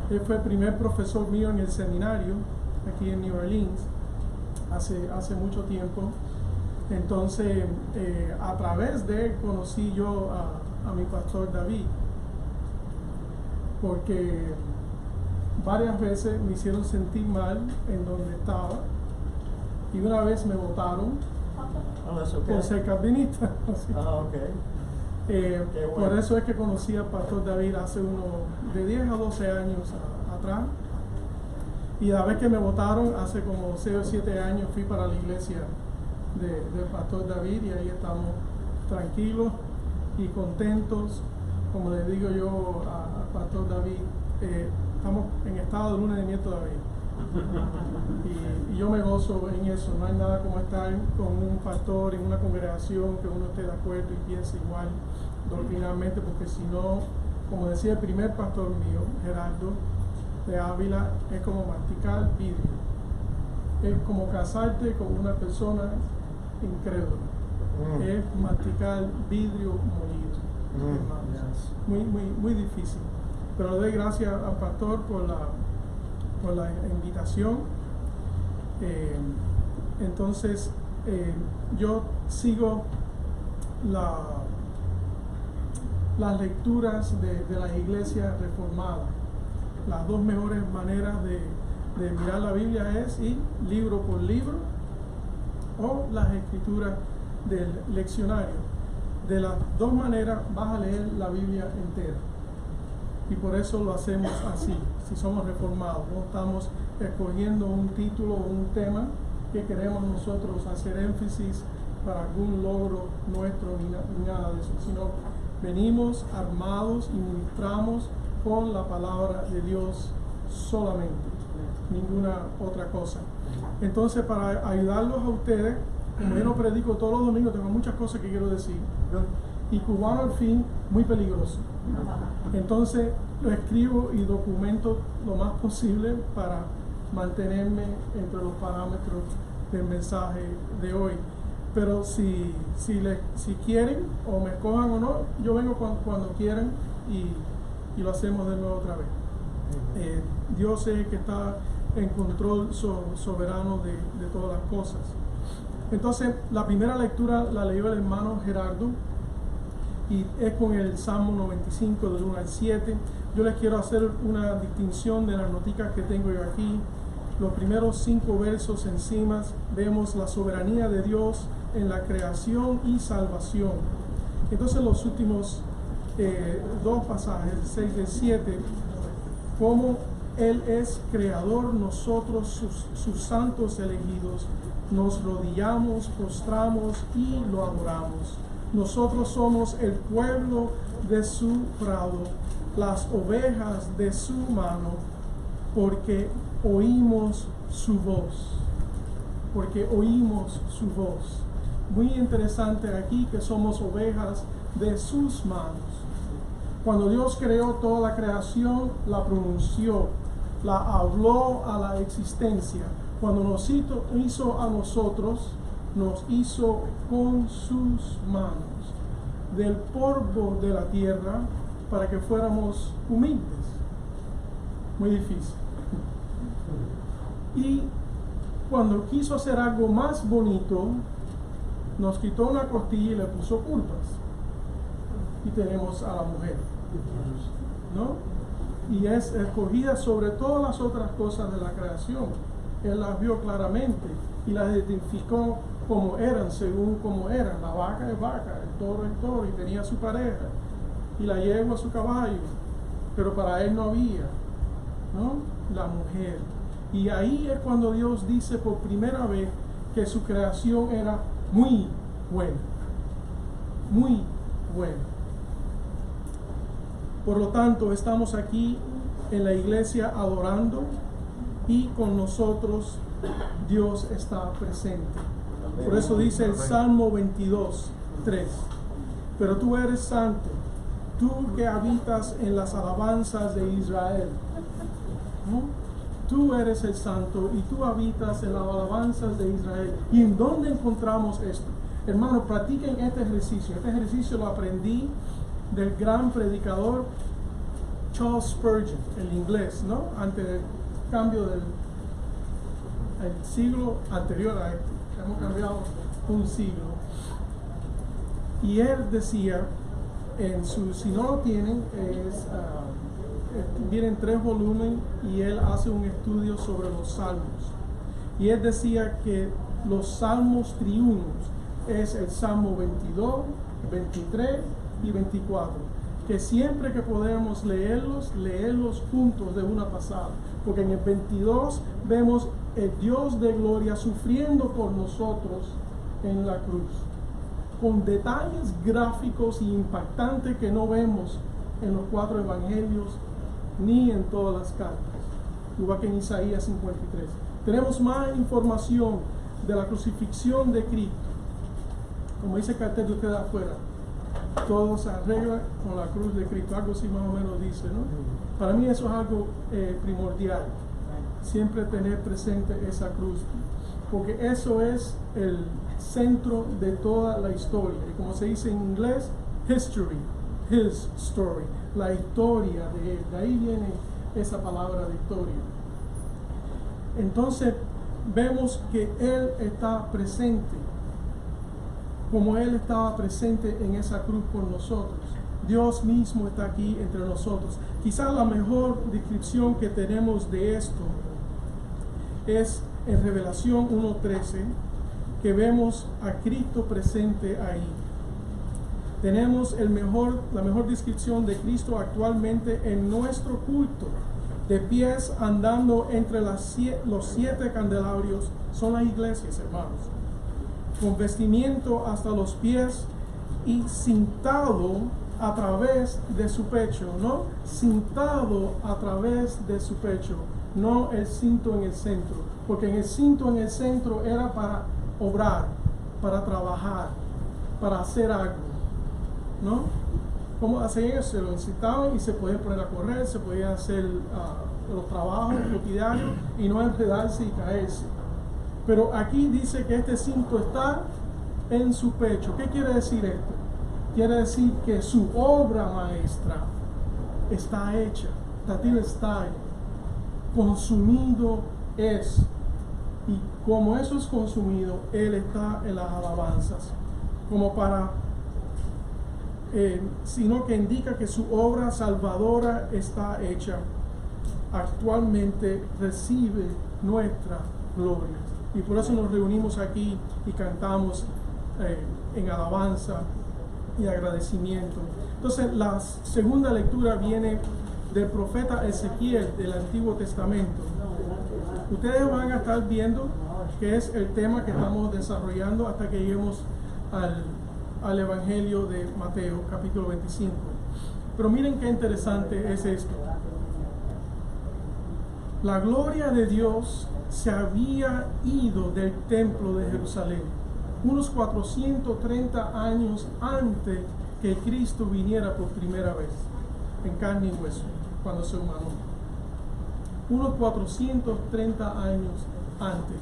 Él fue el primer profesor mío en el seminario aquí en New Orleans hace mucho tiempo. Entonces, a través de él conocí yo a mi pastor David, porque varias veces me hicieron sentir mal en donde estaba, y una vez me votaron por ser calvinista. Bueno. Por eso es que conocí al pastor David hace de 10 a 12 años atrás. Y la vez que me votaron, hace como 6 o 7 años, fui para la iglesia del pastor David, y ahí estamos tranquilos y contentos. Como le digo yo al pastor David, estamos en estado de luna de miel todavía. Y yo me gozo en eso. No hay nada como estar con un pastor en una congregación que uno esté de acuerdo y piense igual doctrinalmente, porque si no, como decía el primer pastor mío, Gerardo de Ávila, es como masticar vidrio. Es como casarte con una persona incrédula. Es masticar vidrio molido. Muy difícil. Pero le doy gracias al pastor por la invitación. Entonces, yo sigo las lecturas de las iglesias reformadas. Las dos mejores maneras de mirar la Biblia es ir libro por libro o las escrituras del leccionario. De las dos maneras vas a leer la Biblia entera. Y por eso lo hacemos así, si somos reformados. No estamos escogiendo un título o un tema que queremos nosotros hacer énfasis para algún logro nuestro ni nada de eso, sino venimos armados y ministramos con la palabra de Dios solamente, ninguna otra cosa. Entonces, para ayudarlos a ustedes, como yo no predico todos los domingos, tengo muchas cosas que quiero decir, y cubano al fin, muy peligroso. Entonces lo escribo y documento lo más posible para mantenerme entre los parámetros del mensaje de hoy. Pero si quieren o me escojan o no, yo vengo cuando quieran y lo hacemos de nuevo otra vez. Dios es el que está en control soberano de todas las cosas. Entonces, la primera lectura la leyó el hermano Gerardo, y es con el Salmo 95 del 1 al 7. Yo les quiero hacer una distinción de las noticas que tengo yo aquí. Los primeros 5 versos encima vemos la soberanía de Dios en la creación y salvación. Entonces los últimos 2 pasajes, el 6 y el 7, como Él es creador, nosotros sus santos elegidos, nos rodillamos, postramos y lo adoramos. Nosotros somos el pueblo de su prado, las ovejas de su mano, porque oímos su voz. Porque oímos su voz. Muy interesante aquí que somos ovejas de sus manos. Cuando Dios creó toda la creación, la pronunció, la habló a la existencia. Cuando nos hizo a nosotros, nos hizo con sus manos, del polvo de la tierra, para que fuéramos humildes. Muy difícil. Y cuando quiso hacer algo más bonito, nos quitó una costilla y le puso culpas. Y tenemos a la mujer, ¿no? Y es escogida sobre todas las otras cosas de la creación. Él las vio claramente y las identificó como eran, según como eran. La vaca es vaca, el toro es toro, y tenía su pareja, y la yegua su caballo, pero para él no había, ¿no? La mujer. Y ahí es cuando Dios dice por primera vez que su creación era muy buena, muy buena. Por lo tanto, estamos aquí en la iglesia adorando, y con nosotros Dios está presente. Por eso dice el Salmo 22, 3. Pero tú eres santo, tú que habitas en las alabanzas de Israel. ¿No? Tú eres el santo y tú habitas en las alabanzas de Israel. ¿Y en dónde encontramos esto? Hermanos, practiquen este ejercicio. Este ejercicio lo aprendí del gran predicador Charles Spurgeon, el inglés, ¿no? Antes del cambio del el siglo anterior a este. Hemos cambiado un siglo. Y él decía, si no lo tienen, vienen 3 volúmenes y él hace un estudio sobre los salmos. Y él decía que los salmos triunos es el Salmo 22, 23 y 24. Que siempre que podemos leerlos juntos de una pasada. Porque en el 22 vemos el Dios de gloria sufriendo por nosotros en la cruz, con detalles gráficos y impactantes que no vemos en los 4 evangelios ni en todas las cartas, igual que en Isaías 53. Tenemos más información de la crucifixión de Cristo. Como dice el cartel de ustedes afuera, todo se arregla con la cruz de Cristo, algo así más o menos dice, ¿no? Para mí eso es algo primordial, siempre tener presente esa cruz, porque eso es el centro de toda la historia, y como se dice en inglés, history, his story, la historia de él, de ahí viene esa palabra de historia. Entonces vemos que él está presente, como él estaba presente en esa cruz por nosotros. Dios mismo está aquí entre nosotros. Quizás la mejor descripción que tenemos de esto es en Revelación 1:13, que vemos a Cristo presente ahí. Tenemos la mejor descripción de Cristo actualmente en nuestro culto, de pies andando entre los 7 candelabros, son las iglesias, hermanos, con vestimiento hasta los pies y cintado a través de su pecho, ¿no? Cintado a través de su pecho, no el cinto en el centro, porque en el cinto en el centro era para obrar, para trabajar, para hacer algo, ¿no? ¿Cómo hacían eso? Se lo incitaban y se podían poner a correr, se podían hacer los trabajos cotidianos y no enredarse y caerse. Pero aquí dice que este cinto está en su pecho. ¿Qué quiere decir esto? Quiere decir que su obra maestra está hecha, consumido es. Y como eso es consumido, Él está en las alabanzas, como para, sino que indica que su obra salvadora está hecha. Actualmente recibe nuestra gloria. Y por eso nos reunimos aquí y cantamos en alabanza y agradecimiento. Entonces la segunda lectura viene del profeta Ezequiel del Antiguo Testamento. Ustedes van a estar viendo que es el tema que estamos desarrollando hasta que lleguemos al Evangelio de Mateo, capítulo 25. Pero miren qué interesante es esto. La gloria de Dios se había ido del templo de Jerusalén unos 430 años antes que Cristo viniera por primera vez en carne y hueso, cuando se humanó. Unos 430 años antes.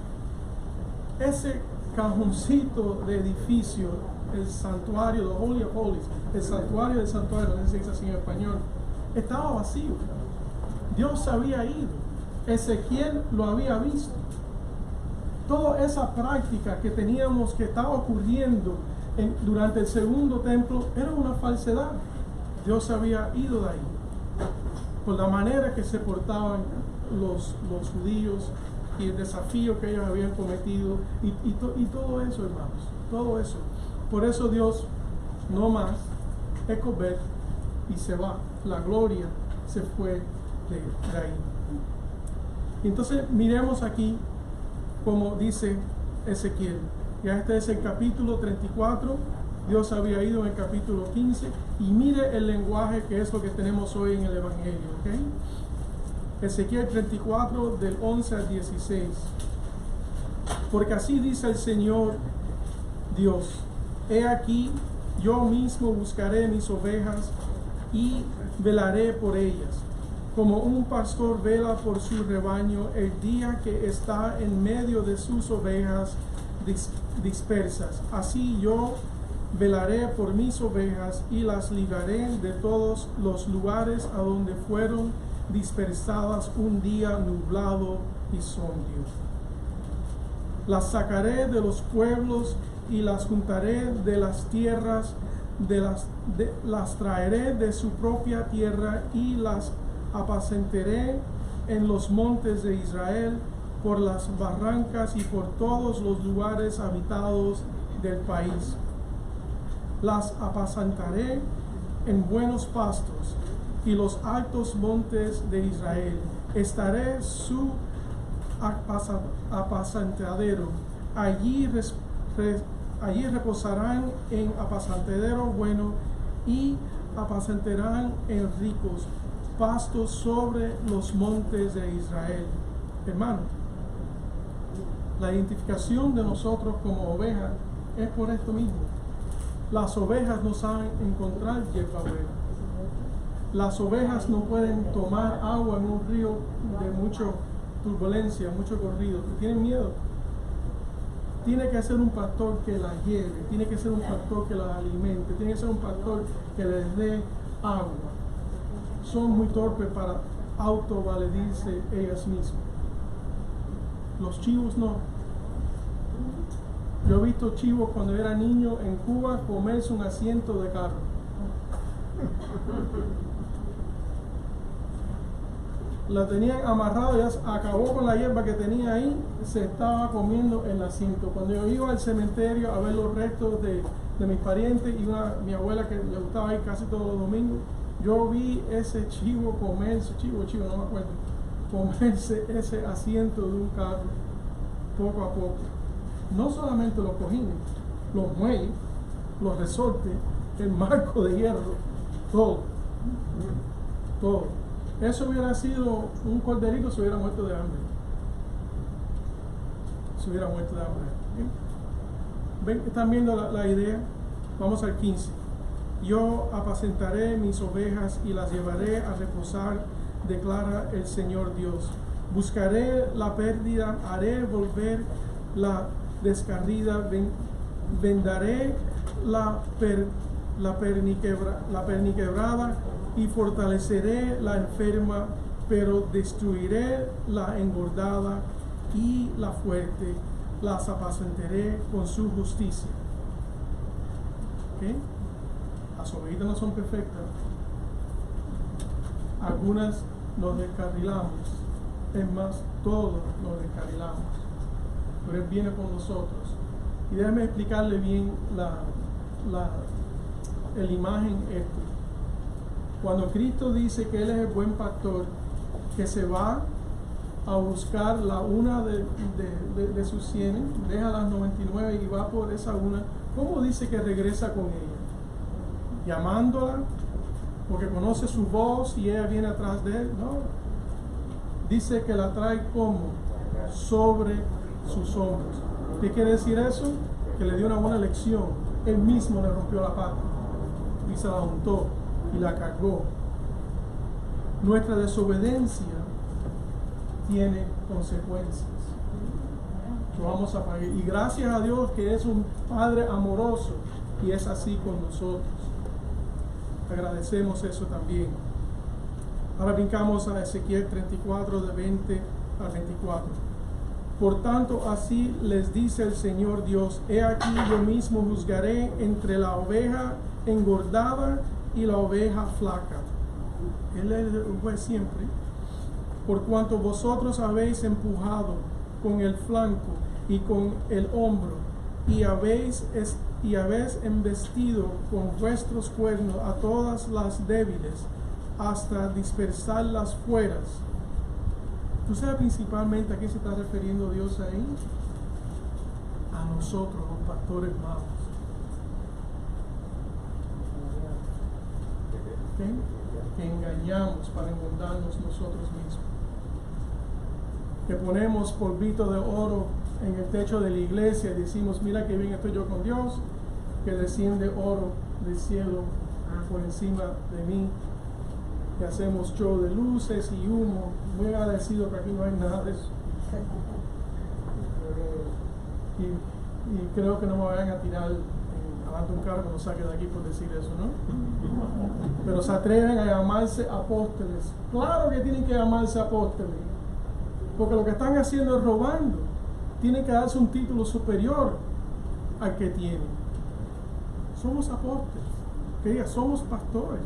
Ese cajoncito de edificio, el santuario, the Holy of Holies, el santuario del santuario, no sé si se dice así en español, estaba vacío. Dios se había ido. Ezequiel lo había visto. Toda esa práctica que teníamos, que estaba ocurriendo durante el segundo templo, era una falsedad. Dios se había ido de ahí por la manera que se portaban los judíos y el desafío que ellos habían cometido y todo eso, hermanos, todo eso. Por eso Dios no más ecobet y se va. La gloria se fue de ahí. Entonces miremos aquí como dice Ezequiel. Ya este es el capítulo 34. Dios había ido en el capítulo 15. Y mire el lenguaje que es lo que tenemos hoy en el Evangelio. ¿Okay? Ezequiel 34 del 11 al 16. Porque así dice el Señor Dios: he aquí, yo mismo buscaré mis ovejas y velaré por ellas, como un pastor vela por su rebaño el día que está en medio de sus ovejas dispersas. Así yo Velaré por mis ovejas y las libraré de todos los lugares a donde fueron dispersadas un día nublado y sombrío. Las sacaré de los pueblos y las juntaré de las tierras, las traeré de su propia tierra y las apacentaré en los montes de Israel, por las barrancas y por todos los lugares habitados del país. Las apacentaré en buenos pastos y los altos montes de Israel. Estaré su apacentadero. Allí reposarán en apacentadero bueno y apacentarán en ricos pastos sobre los montes de Israel. Hermano, la identificación de nosotros como ovejas es por esto mismo. Las ovejas no saben encontrar hierba buena. Las ovejas no pueden tomar agua en un río de mucha turbulencia, mucho corrido. Tienen miedo. Tiene que ser un pastor que las lleve, tiene que ser un pastor que las alimente, tiene que ser un pastor que les dé agua. Son muy torpes para autovaledirse ellas mismas. Los chivos no. Yo he visto chivos cuando era niño en Cuba comerse un asiento de carro. La tenían amarrado, ya acabó con la hierba que tenía ahí, se estaba comiendo el asiento. Cuando yo iba al cementerio a ver los restos de mis parientes y mi abuela que le gustaba ir casi todos los domingos, yo vi ese chivo comerse, chivo, no me acuerdo, comerse ese asiento de un carro poco a poco. No solamente los cojines, los muelles, los resortes, el marco de hierro, todo. Eso hubiera sido un corderito, se hubiera muerto de hambre. ¿Ven? ¿Están viendo la idea? Vamos al 15. Yo apacentaré mis ovejas y las llevaré a reposar, declara el Señor Dios. Buscaré la pérdida, haré volver la descarrida, vendaré la perniquebrada y fortaleceré la enferma, pero destruiré la engordada y la fuerte, las apacentaré con su justicia. ¿Okay? Las ovejitas no son perfectas. Algunas nos descarrilamos. Es más, todos nos descarrilamos. Pero Él viene con nosotros. Y déjame explicarle bien la imagen esto. Cuando Cristo dice que Él es el buen pastor, que se va a buscar la una de sus 100, deja las 99 y va por esa una, ¿cómo dice que regresa con ella? Llamándola, porque conoce su voz y ella viene atrás de Él. No, dice que la trae como sobre sus hombros. ¿Qué quiere decir eso? Que le dio una buena lección. Él mismo le rompió la pata y se la untó y la cargó. Nuestra desobediencia tiene consecuencias. Lo vamos a pagar. Y gracias a Dios que es un Padre amoroso y es así con nosotros. Agradecemos eso también. Ahora brincamos a Ezequiel 34, de 20 a 24. Por tanto, así les dice el Señor Dios: he aquí yo mismo juzgaré entre la oveja engordada y la oveja flaca. Él es el juez siempre. Por cuanto vosotros habéis empujado con el flanco y con el hombro, y habéis embestido con vuestros cuernos a todas las débiles, hasta dispersarlas fuera. ¿Tú sabes principalmente a qué se está refiriendo Dios ahí? A nosotros, los pastores malos. ¿Okay? Que engañamos para engordarnos nosotros mismos. Que ponemos polvito de oro en el techo de la iglesia y decimos: mira que bien estoy yo con Dios, que desciende oro del cielo por encima de mí. Que hacemos show de luces y humo. Muy agradecido que aquí no hay nada de eso. Y creo que no me vayan a tirar a manejando un carro que no saque de aquí por decir eso, ¿no? Pero se atreven a llamarse apóstoles. Claro que tienen que llamarse apóstoles, porque lo que están haciendo es robando. Tienen que darse un título superior al que tienen. Somos apóstoles, que diga, somos pastores,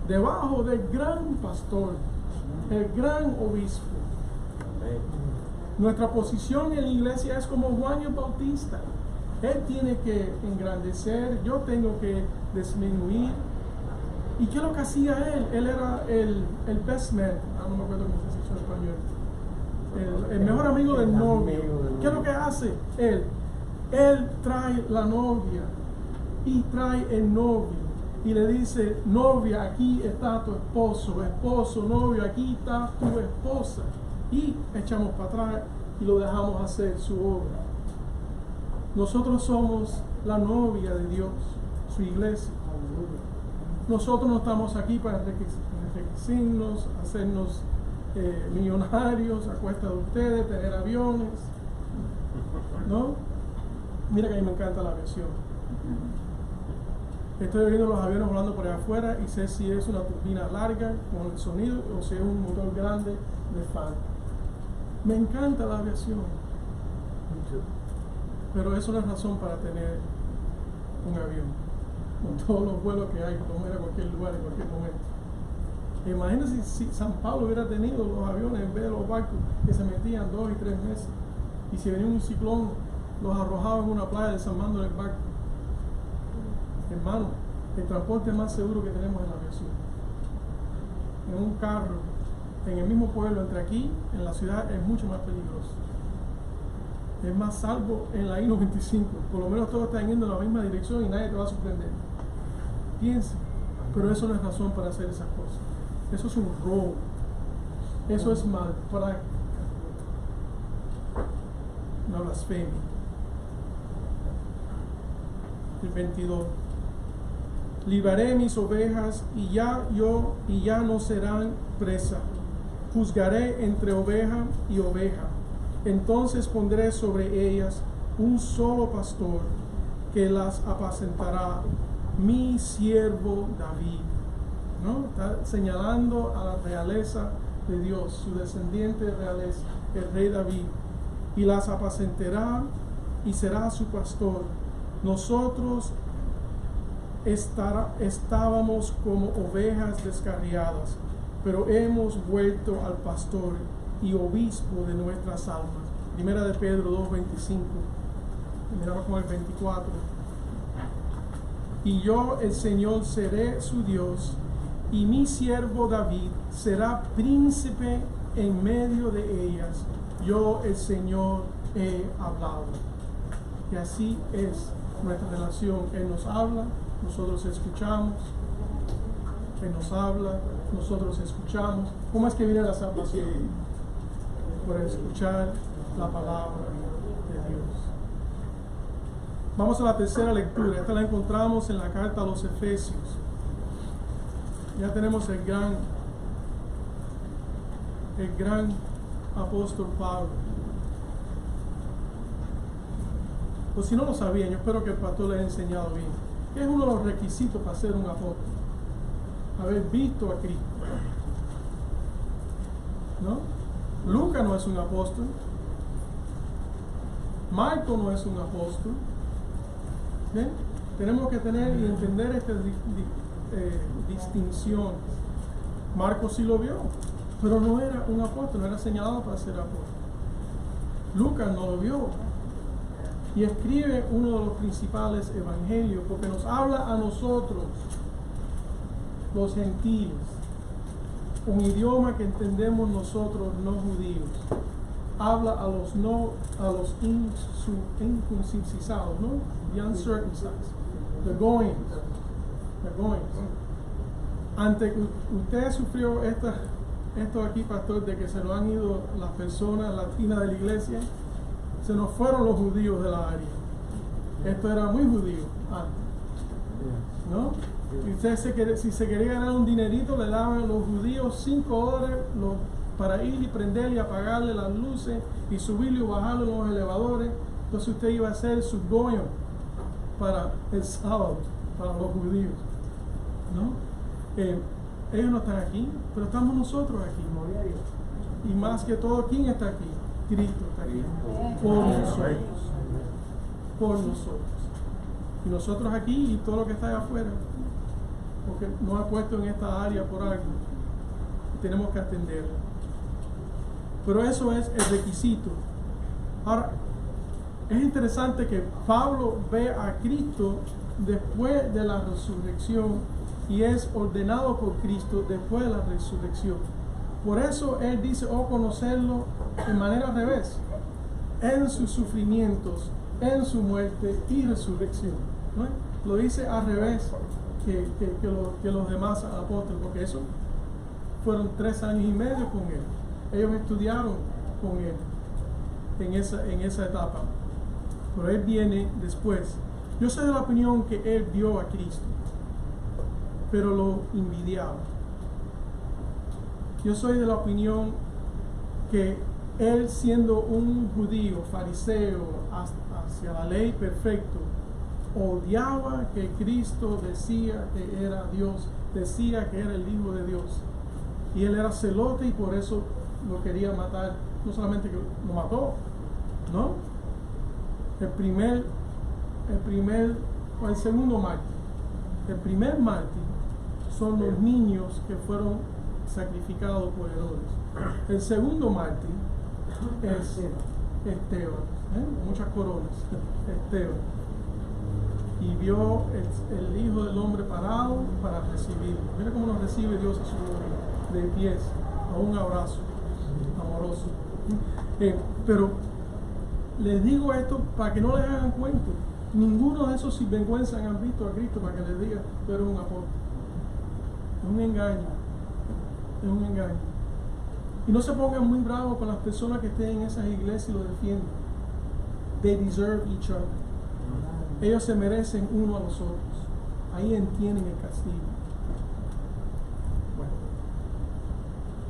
debajo del gran pastor, el gran obispo. Nuestra posición en la iglesia es como Juan el Bautista. Él tiene que engrandecer, yo tengo que disminuir. ¿Y qué es lo que hacía él? Él era el best man, no me acuerdo cómo se dice en español, el mejor amigo del novio. ¿Qué es lo que hace él? Él trae la novia y trae el novio y le dice, novia, aquí está tu esposo, esposo, novio, aquí está tu esposa. Y echamos para atrás y lo dejamos hacer su obra. Nosotros somos la novia de Dios, su iglesia. Nosotros no estamos aquí para enriquecernos, hacernos millonarios a cuesta de ustedes, tener aviones. ¿No? Mira que a mí me encanta la aviación. Estoy viendo los aviones volando por allá afuera y sé si es una turbina larga con el sonido o si es un motor grande de fan. Me encanta la aviación, pero eso no es razón para tener un avión con todos los vuelos que hay, como ir a cualquier lugar en cualquier momento. Imagínense si San Pablo hubiera tenido los aviones en vez de los barcos que se metían 2 y 3 meses, y si venía un ciclón los arrojaba en una playa desarmando el barco. Hermano, el transporte más seguro que tenemos es la aviación. En un carro, en el mismo pueblo, entre aquí, en la ciudad, es mucho más peligroso. Es más salvo en la I-95. Por lo menos todos están yendo en la misma dirección y nadie te va a sorprender. Piensa, pero eso no es razón para hacer esas cosas. Eso es un robo. Eso es mal práctica. Una blasfemia. El 22. Libraré mis ovejas y ya no serán presa. Juzgaré entre oveja y oveja. Entonces pondré sobre ellas un solo pastor que las apacentará, mi siervo David. ¿No? Está señalando a la realeza de Dios, su descendiente de realeza, el rey David. Y las apacentará y será su pastor. Nosotros estábamos como ovejas descarriadas, pero hemos vuelto al pastor y obispo de nuestras almas. Primera de Pedro 2:25. Miramos con el 24. Y yo, el Señor, seré su Dios, y mi siervo David será príncipe en medio de ellas. Yo, el Señor, he hablado. Y así es nuestra relación. Él nos habla, nosotros escuchamos. Él nos habla, nosotros escuchamos. ¿Cómo es que viene la salvación? Por escuchar la palabra de Dios. Vamos a la tercera lectura. Esta la encontramos en la carta a los Efesios. Ya tenemos el gran apóstol Pablo. Pues si no lo sabían, yo espero que el pastor les haya enseñado bien. ¿Qué es uno de los requisitos para ser un apóstol? Haber visto a Cristo. ¿No? Lucas no es un apóstol. Marco no es un apóstol. ¿Bien? Tenemos que tener y entender esta distinción. Marco sí lo vio, pero no era un apóstol, no era señalado para ser apóstol. Lucas no lo vio y escribe uno de los principales evangelios porque nos habla a nosotros, los gentiles, un idioma que entendemos nosotros no judíos. Habla a los incircuncisados, ¿no? The uncircumcised, the goyim. Antes que usted sufrió esto aquí, pastor, de que se nos han ido las personas latinas de la iglesia, se nos fueron los judíos de la área. Esto era muy judío antes, ¿no? Y usted si se quería ganar un dinerito, le daban a los judíos $5 para ir y prender y apagarle las luces y subirlo y bajarlo en los elevadores. Entonces usted iba a ser su goyim. para el sábado, para los judíos, ¿no? Ellos no están aquí, pero estamos nosotros aquí. Y más que todo, ¿quién está aquí? Cristo está aquí. Por nosotros. Por nosotros. Y nosotros aquí y todo lo que está allá afuera. Porque nos ha puesto en esta área por algo. Y tenemos que atenderlo. Pero eso es el requisito. Ahora, es interesante que Pablo ve a Cristo después de la resurrección y es ordenado por Cristo después de la resurrección. Por eso él dice, conocerlo de manera al revés, en sus sufrimientos, en su muerte y resurrección, ¿no? Lo dice al revés que los demás apóstoles, porque eso fueron 3 años y medio con él. Ellos estudiaron con él en esa etapa, pero él viene después. Yo soy de la opinión que él vio a Cristo, pero lo envidiaba. Yo soy de la opinión que él, siendo un judío, fariseo, hacia la ley perfecto, odiaba que Cristo decía que era Dios, decía que era el Hijo de Dios. Y él era celote y por eso lo quería matar. No solamente que lo mató, ¿no? El segundo mártir. El primer mártir son los niños que fueron sacrificados por Herodes. El segundo mártir es Esteban, muchas coronas, Esteban. Y vio el Hijo del Hombre parado para recibirlo. Mira cómo nos recibe Dios a su gloria, de pies, a un abrazo amoroso. Pero les digo esto para que no les hagan cuento. Ninguno de esos sinvergüenzas han visto a Cristo para que les diga, tú eres un apóstol. Es un engaño. Es un engaño. Y no se pongan muy bravos con las personas que estén en esas iglesias y lo defienden. They deserve each other. Ellos se merecen uno a los otros. Ahí entienden el castigo. Bueno,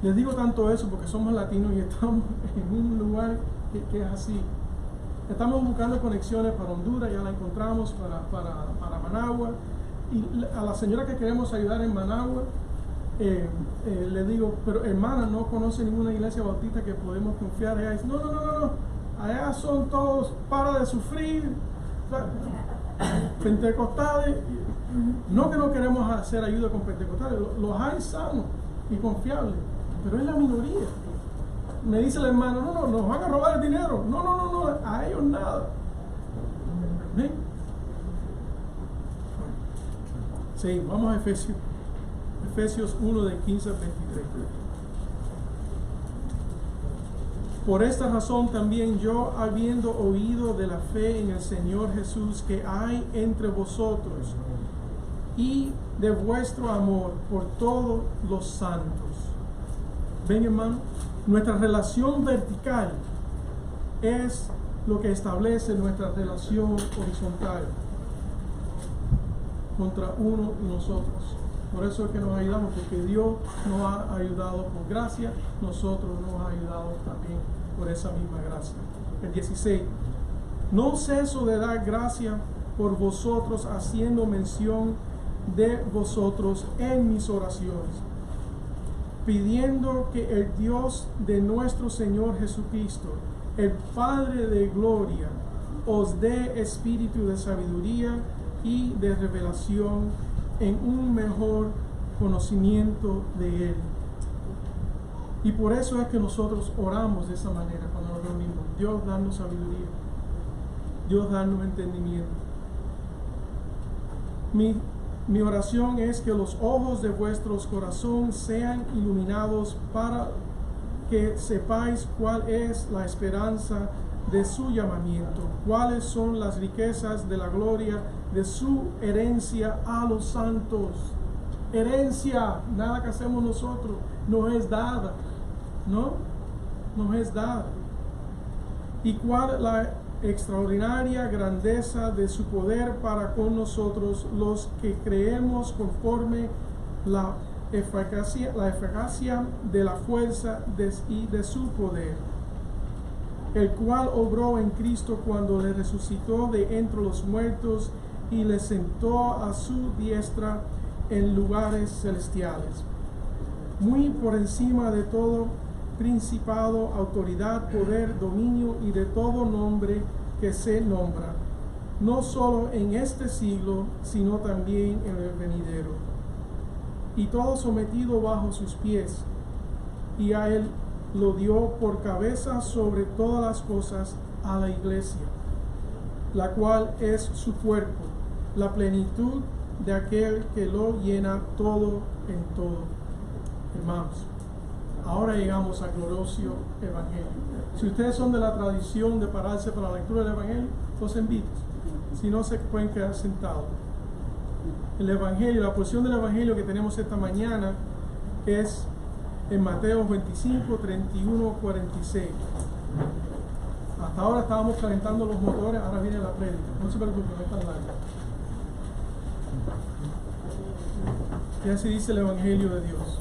les digo tanto eso porque somos latinos y estamos en un lugar que es así. Estamos buscando conexiones para Honduras, ya la encontramos para Managua. Y a la señora que queremos ayudar en Managua, le digo, pero hermana, no conoce ninguna iglesia bautista que podemos confiar. Ella dice, no, allá son todos para de sufrir, pentecostales. No que no queremos hacer ayuda con pentecostales, los hay sanos y confiables, pero es la minoría. Me dice la hermana, no, nos van a robar el dinero. No, a ellos nada. ¿Ven? Sí, vamos a Efesios 1 de 15 al 23. Por esta razón también yo, habiendo oído de la fe en el Señor Jesús que hay entre vosotros y de vuestro amor por todos los santos. Ven, hermano, nuestra relación vertical es lo que establece nuestra relación horizontal contra uno y nosotros. Por eso es que nos ayudamos, porque Dios nos ha ayudado por gracia, nosotros nos ha ayudado también por esa misma gracia. El 16. No ceso de dar gracia por vosotros, haciendo mención de vosotros en mis oraciones, pidiendo que el Dios de nuestro Señor Jesucristo, el Padre de gloria, os dé espíritu de sabiduría y de revelación en un mejor conocimiento de Él. Y por eso es que nosotros oramos de esa manera cuando nos reunimos. Dios darnos sabiduría, Dios darnos entendimiento. Mi oración es que los ojos de vuestros corazones sean iluminados para que sepáis cuál es la esperanza de su llamamiento, cuáles son las riquezas de la gloria de su herencia a los santos. Herencia, nada que hacemos nosotros, nos es dada, ¿no? Nos es dada. Y cuál la extraordinaria grandeza de su poder para con nosotros, los que creemos, conforme la eficacia de la fuerza y de su poder, el cual obró en Cristo cuando le resucitó de entre los muertos y le sentó a su diestra en lugares celestiales, muy por encima de todo principado, autoridad, poder, dominio y de todo nombre que se nombra, no solo en este siglo, sino también en el venidero. Y todo sometido bajo sus pies, y a él lo dio por cabeza sobre todas las cosas a la iglesia, la cual es su cuerpo, la plenitud de aquel que lo llena todo en todo. Hermanos, ahora llegamos al glorioso Evangelio. Si ustedes son de la tradición de pararse para la lectura del Evangelio, los invito. Si no, se pueden quedar sentados. El Evangelio, la porción del Evangelio que tenemos esta mañana es en Mateo 25, 31, 46. Hasta ahora estábamos calentando los motores, ahora viene la prédica. No se preocupen, no es tan larga. Y así dice el Evangelio de Dios.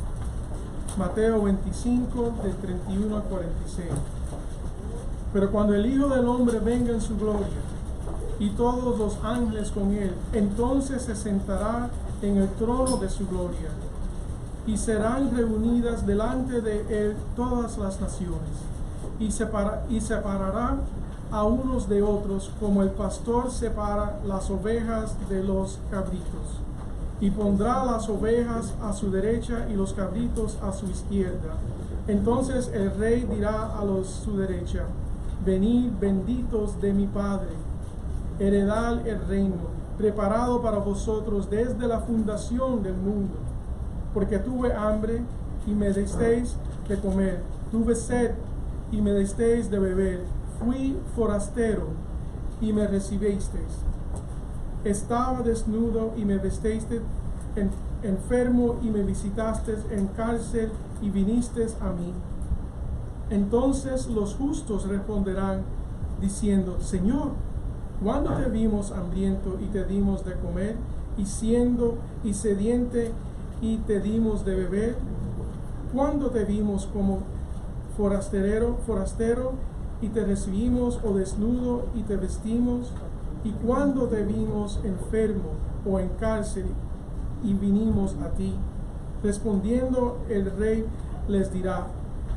Mateo 25, del 31 al 46. Pero cuando el Hijo del Hombre venga en su gloria, y todos los ángeles con él, entonces se sentará en el trono de su gloria, y serán reunidas delante de él todas las naciones, y separará a unos de otros, como el pastor separa las ovejas de los cabritos, y pondrá las ovejas a su derecha y los cabritos a su izquierda. Entonces el rey dirá a los su derecha: venid, benditos de mi Padre, heredad el reino, preparado para vosotros desde la fundación del mundo. Porque tuve hambre y me disteis de comer, tuve sed y me disteis de beber, fui forastero y me recibisteis, estaba desnudo y me vestisteis, enfermo y me visitasteis, en cárcel y vinisteis a mí. Entonces los justos responderán diciendo: Señor, ¿cuándo te vimos hambriento y te dimos de comer, y sediente y te dimos de beber? ¿Cuándo te vimos como forastero y te recibimos, o desnudo y te vestimos? ¿Y cuándo te vimos enfermo o en cárcel y vinimos a ti? Respondiendo el rey les dirá: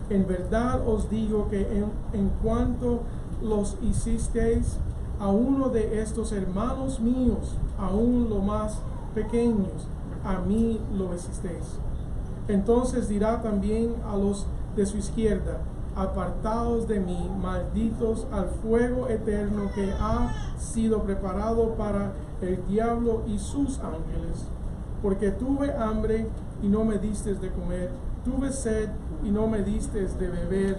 en verdad os digo que en cuanto los hicisteis a uno de estos hermanos míos, aún los más pequeños, a mí lo hicisteis. Entonces dirá también a los de su izquierda: apartaos de mí, malditos, al fuego eterno que ha sido preparado para el diablo y sus ángeles. Porque tuve hambre y no me distes de comer, tuve sed y no me distes de beber,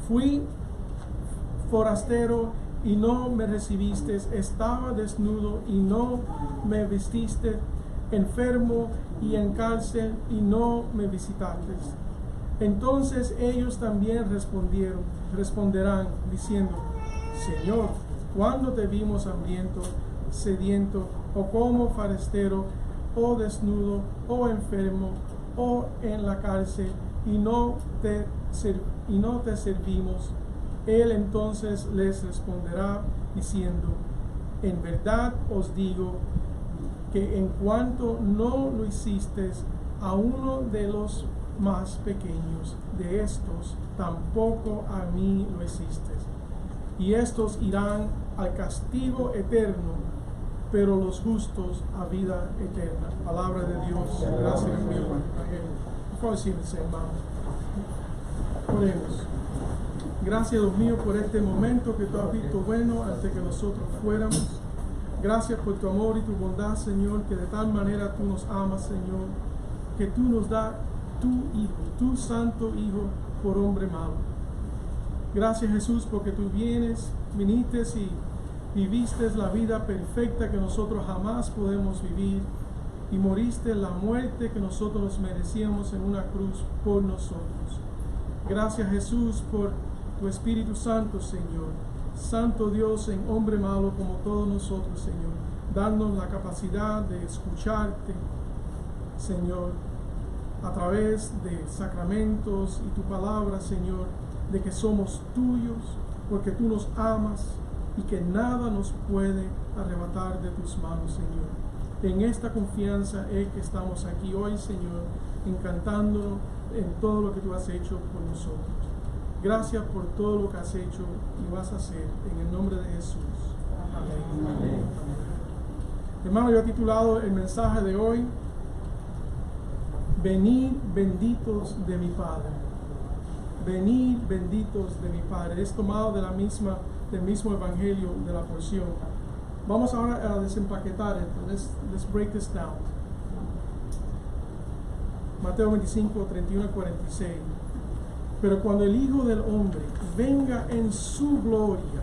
fui forastero y no me recibiste, estaba desnudo y no me vestiste, enfermo y en cárcel y no me visitaste. Entonces ellos también responderán diciendo: Señor, ¿cuándo te vimos hambriento, sediento, o como forastero, o desnudo, o enfermo, o en la cárcel, y no te servimos? Él entonces les responderá diciendo: en verdad os digo que en cuanto no lo hicisteis a uno de los más pequeños de estos, tampoco a mí lo hicisteis. Y estos irán al castigo eterno, pero los justos a vida eterna. Palabra de Dios. Gracias, Dios. Por favor, siéntese, hermano. Oremos. Gracias, Dios mío, por este momento que tú has visto bueno antes que nosotros fuéramos. Gracias por tu amor y tu bondad, Señor, que de tal manera tú nos amas, Señor, que tú nos das tu Hijo, tu Santo Hijo, por hombre malo. Gracias, Jesús, porque tú viniste y viviste la vida perfecta que nosotros jamás podemos vivir, y moriste la muerte que nosotros merecíamos en una cruz por nosotros. Gracias, Jesús, por tu Espíritu Santo, Señor. Santo Dios en hombre malo como todos nosotros, Señor. Danos la capacidad de escucharte, Señor, a través de sacramentos y tu palabra, Señor, de que somos tuyos, porque tú nos amas, y que nada nos puede arrebatar de tus manos, Señor. En esta confianza es que estamos aquí hoy, Señor, encantándonos en todo lo que tú has hecho por nosotros. Gracias por todo lo que has hecho y vas a hacer, en el nombre de Jesús. Amén. Amén. Hermano, yo he titulado el mensaje de hoy, Venid benditos de mi Padre. Venid benditos de mi Padre. Es tomado de del mismo evangelio de la porción. Vamos ahora a desempaquetar esto. Let's break this down. Mateo 25, 31 y 46. Pero cuando el Hijo del Hombre venga en su gloria.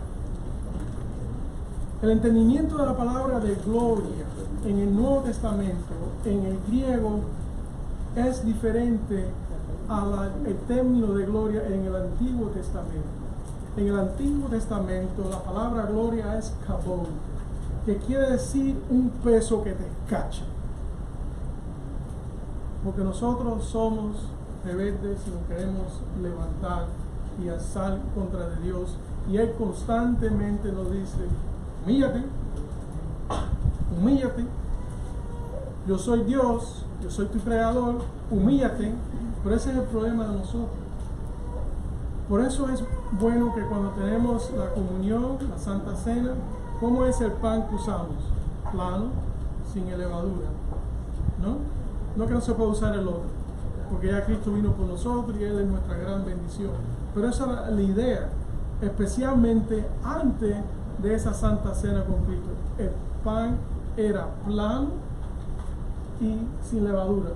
El entendimiento de la palabra de gloria en el Nuevo Testamento, en el griego, es diferente al término de gloria en el Antiguo Testamento. En el Antiguo Testamento la palabra gloria es kabod, que quiere decir un peso que te cacha. Porque nosotros somos rebeldes y nos queremos levantar y alzar contra de Dios. Y Él constantemente nos dice, humíllate, humíllate. Yo soy Dios, yo soy tu creador, humíllate. Pero ese es el problema de nosotros. Por eso es bueno que cuando tenemos la comunión, la Santa Cena, ¿cómo es el pan que usamos? Plano, sin levadura, ¿no? No que no se pueda usar el otro, porque ya Cristo vino por nosotros y Él es nuestra gran bendición. Pero esa era la idea, especialmente antes de esa Santa Cena con Cristo. El pan era plano y sin levadura.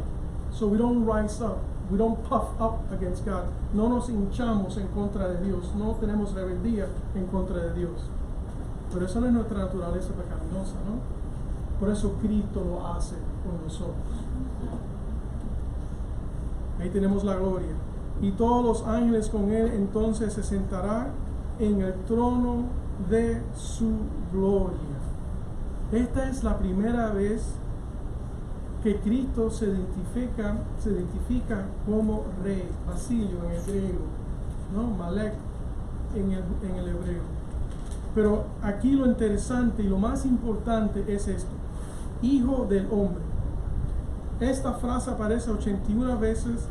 So we don't rise up. We don't puff up against God. No nos hinchamos en contra de Dios. No tenemos rebeldía en contra de Dios. Pero eso no es nuestra naturaleza pecaminosa, ¿no? Por eso Cristo lo hace con nosotros. Ahí tenemos la gloria. Y todos los ángeles con Él entonces se sentarán en el trono de su gloria. Esta es la primera vez que Cristo se identifica como rey, Basilio en el griego, ¿no? Malek en el hebreo. Pero aquí lo interesante y lo más importante es esto: Hijo del Hombre. Esta frase aparece 81 veces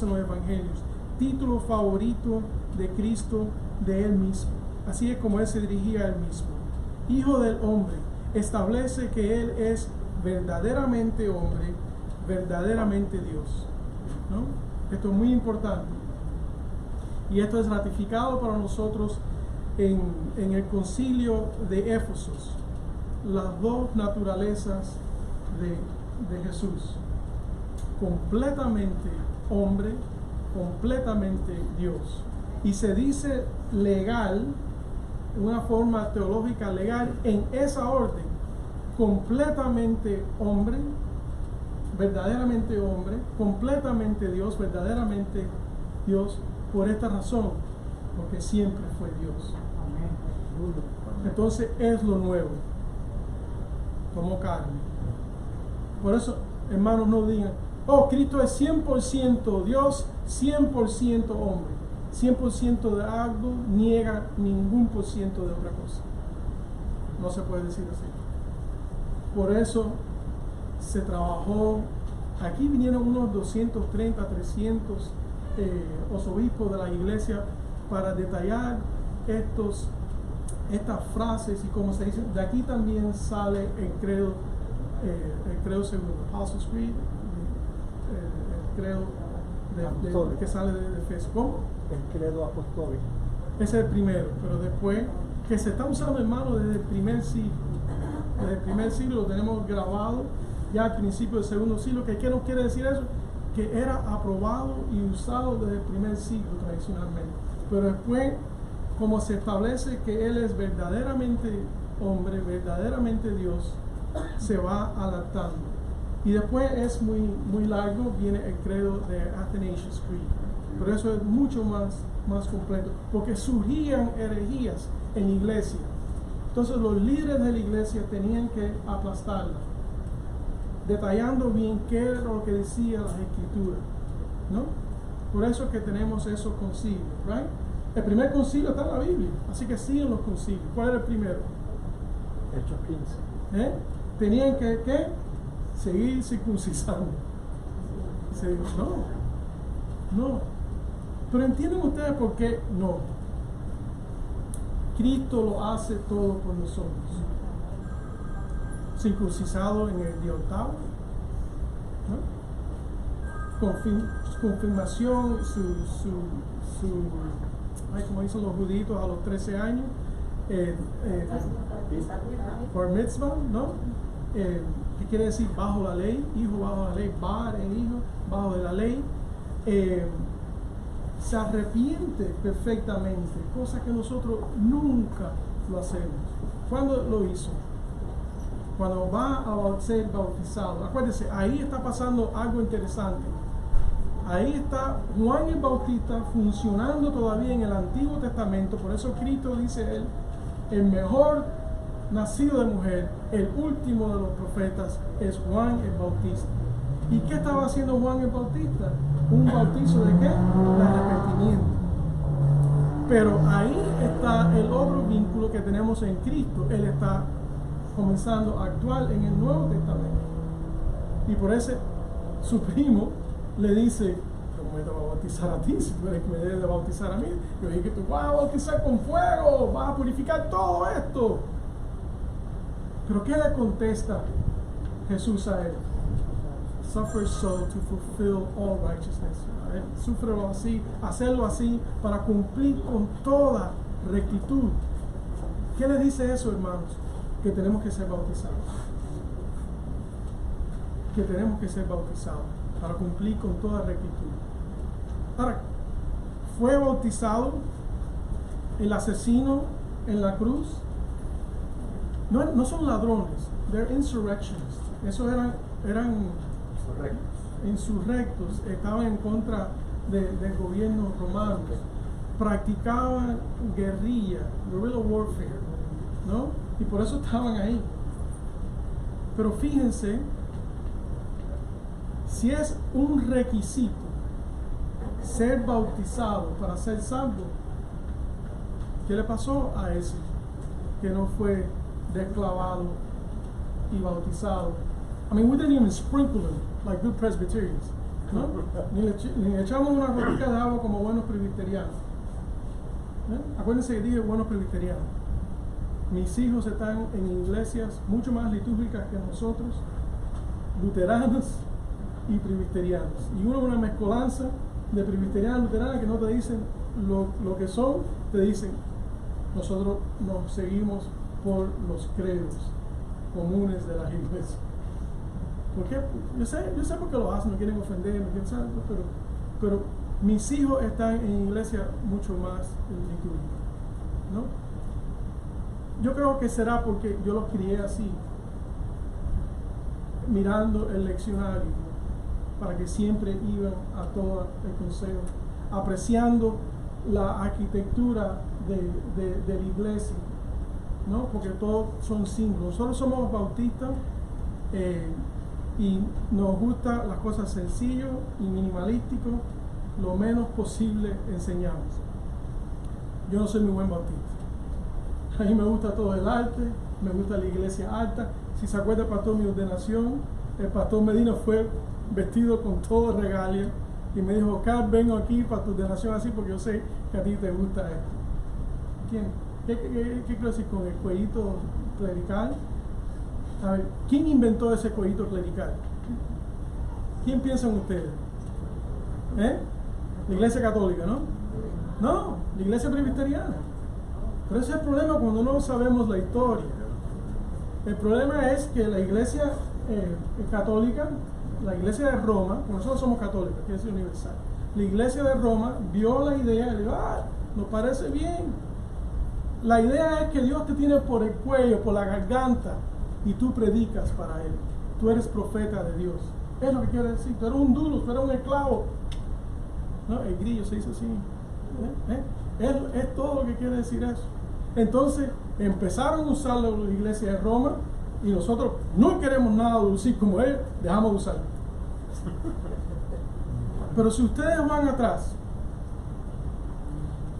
en los evangelios. Título favorito de Cristo, de Él mismo. Así es como Él se dirigía a Él mismo. Hijo del Hombre. Establece que Él es verdaderamente hombre, verdaderamente Dios, ¿no? Esto es muy importante. Y esto es ratificado para nosotros en el concilio de Éfesos. Las dos naturalezas de Jesús. Completamente hombre, completamente Dios. Y se dice legal, una forma teológica legal, en esa orden. Completamente hombre, verdaderamente hombre, completamente Dios, verdaderamente Dios, por esta razón, porque siempre fue Dios. Entonces es lo nuevo, tomó carne. Por eso, hermanos, no digan, oh, Cristo es 100% Dios, 100% hombre. 100% de algo niega ningún por ciento de otra cosa. No se puede decir así. Por eso se trabajó, aquí vinieron unos 230, 300 obispos de la iglesia para detallar estas frases y como se dice. De aquí también sale el credo segundo, Apostles' Creed, el credo que sale de Efesios. ¿Cómo? El credo apostólico. Ese es el primero, pero después, que se está usando, hermano, desde el primer siglo. Desde el primer siglo lo tenemos grabado ya al principio del segundo siglo. ¿Qué nos quiere decir eso? Que era aprobado y usado desde el primer siglo tradicionalmente. Pero después, como se establece que Él es verdaderamente hombre, verdaderamente Dios, se va adaptando. Y después es muy largo, viene el credo de Athanasius Creed. Pero eso es mucho más completo, porque surgían herejías en la iglesia. Entonces los líderes de la iglesia tenían que aplastarla, detallando bien qué era lo que decían las escrituras, ¿no? Por eso que tenemos esos concilios, right? El primer concilio está en la Biblia, así que siguen los concilios. ¿Cuál era el primero? Hechos 15. Tenían que seguir circuncisando. No. Pero entienden ustedes por qué no. Cristo lo hace todo por nosotros. Circuncisado en el día octavo, ¿no? Confirmación, como dicen los judíos a los 13 años, por mitzvah, ¿no? ¿Qué quiere decir? Bajo la ley, hijo bajo la ley, bar en hijo, bajo de la ley. Se arrepiente perfectamente, cosa que nosotros nunca lo hacemos. ¿Cuándo lo hizo? Cuando va a ser bautizado. Acuérdense, ahí está pasando algo interesante. Ahí está Juan el Bautista funcionando todavía en el Antiguo Testamento. Por eso Cristo dice él, el mejor nacido de mujer, el último de los profetas, es Juan el Bautista. ¿Y qué estaba haciendo Juan el Bautista? ¿Un bautizo de qué? De arrepentimiento. Pero ahí está el otro vínculo que tenemos en Cristo. Él está comenzando a actuar en el Nuevo Testamento. Y por eso su primo le dice, ¿cómo me te voy a bautizar a ti si tú eres que me debes de bautizar a mí? Yo dije que tú vas a bautizar con fuego, vas a purificar todo esto. Pero ¿qué le contesta Jesús a él? Suffer so to fulfill all righteousness. Sufrelo así, hacerlo así para cumplir con toda rectitud. ¿Qué le dice eso, hermanos? Que tenemos que ser bautizados. Que tenemos que ser bautizados para cumplir con toda rectitud. Ahora, fue bautizado el asesino en la cruz. No son ladrones, they're insurrectionists. Esos eran insurrectos, estaban en contra del gobierno romano, practicaban guerrilla, guerrilla warfare, ¿no? Y por eso estaban ahí. Pero fíjense, si es un requisito ser bautizado para ser salvo, ¿qué le pasó a ese que no fue desclavado y bautizado? I mean, we didn't even sprinkle them like good Presbyterians, ¿no? Ni le echamos una gotica de agua como buenos presbiterianos. Acuérdense que dije buenos presbiterianos. Mis hijos están en iglesias mucho más litúrgicas que nosotros, luteranos y presbiterianos. Y uno es una mezcolanza de presbiterianos y luteranos que no te dicen lo que son, te dicen, nosotros nos seguimos por los credos comunes de las iglesias. ¿Por qué? Yo sé por qué lo hacen, no quieren ofender, no quieren saber, pero mis hijos están en iglesia mucho más litúrgica, ¿no? Yo creo que será porque yo los crié así, mirando el leccionario, para que siempre iban a todo el consejo, apreciando la arquitectura de la iglesia, ¿no? Porque todos son símbolos. Nosotros somos bautistas y nos gustan las cosas sencillas y minimalísticas, lo menos posible enseñamos. Yo no soy muy buen bautista. A mí me gusta todo el arte, me gusta la iglesia alta. Si se acuerda, pastor, mi ordenación, el pastor Medina fue vestido con todo regalia y me dijo, Carl, vengo aquí para tu ordenación así porque yo sé que a ti te gusta esto. ¿Quién? ¿Qué quiero decir con el cuellito clerical? A ver, ¿quién inventó ese cuellito clerical? ¿Quién piensan ustedes? La iglesia católica, ¿no? No, la iglesia presbiteriana. Pero ese es el problema cuando no sabemos la historia. El problema es que la iglesia católica, la iglesia de Roma, nosotros somos católicos, quiere decir universal. La iglesia de Roma vio la idea y dijo, nos parece bien. La idea es que Dios te tiene por el cuello, por la garganta, y tú predicas para Él. Tú eres profeta de Dios. Es lo que quiere decir. Tú eres un dulo, tú eres un esclavo. ¿No? El grillo se dice así. Es todo lo que quiere decir eso. Entonces empezaron a usarlo en la iglesia de Roma y nosotros no queremos nada de lucir como Él, dejamos de usarlo. Pero si ustedes van atrás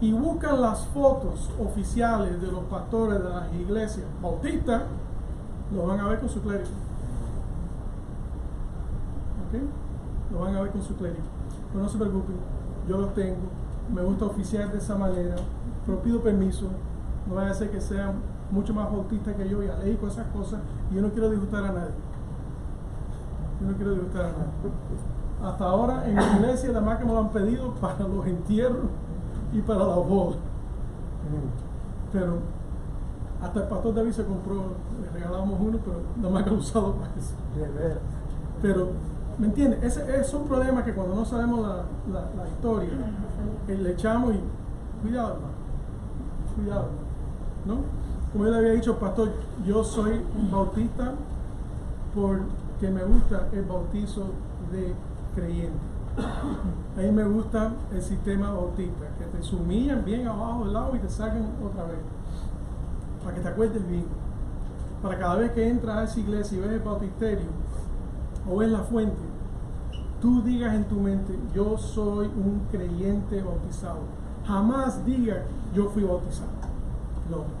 y buscan las fotos oficiales de los pastores de las iglesias bautistas, lo van a ver con su clérigo. ¿Ok? Lo van a ver con su clérigo. Pero no se preocupen, yo los tengo, me gusta oficiar de esa manera, pero pido permiso, no vaya a ser que sean mucho más bautistas que yo y alérgicos a esas cosas, y yo no quiero disgustar a nadie. Yo no quiero disgustar a nadie. Hasta ahora en la iglesia, además que me lo han pedido para los entierros y para la boda. Pero hasta el pastor David se compró, le regalamos uno, pero nada más que lo he usado para eso. Pero, ¿me entiendes? Es un problema que cuando no sabemos la historia, le echamos y cuidado, ¿no? Como yo le había dicho, pastor, yo soy un bautista porque me gusta el bautizo de creyente. A mí me gusta el sistema bautista, que te sumillan bien abajo del agua y te sacan otra vez, para que te acuerdes bien, para cada vez que entras a esa iglesia y ves el bautisterio o ves la fuente, tú digas en tu mente, yo soy un creyente bautizado. Jamás digas, yo fui bautizado. No.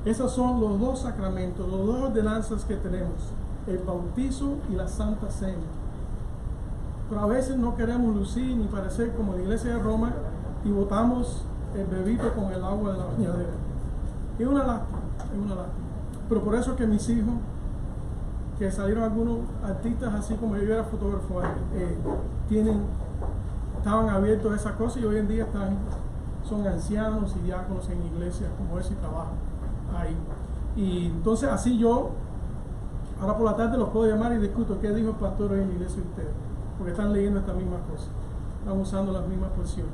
Esos son los dos sacramentos, las dos ordenanzas que tenemos, el bautizo y la Santa Cena. Pero a veces no queremos lucir ni parecer como la iglesia de Roma y botamos el bebito con el agua de la bañadera. Es una lástima, es una lástima. Pero por eso que mis hijos, que salieron algunos artistas así como yo era fotógrafo, estaban abiertos a esas cosas y hoy en día son ancianos y diáconos en iglesias como esa y trabajan ahí. Y entonces así yo, ahora por la tarde los puedo llamar y discuto qué dijo el pastor hoy en la iglesia de ustedes, porque están leyendo estas mismas cosas, están usando las mismas porciones.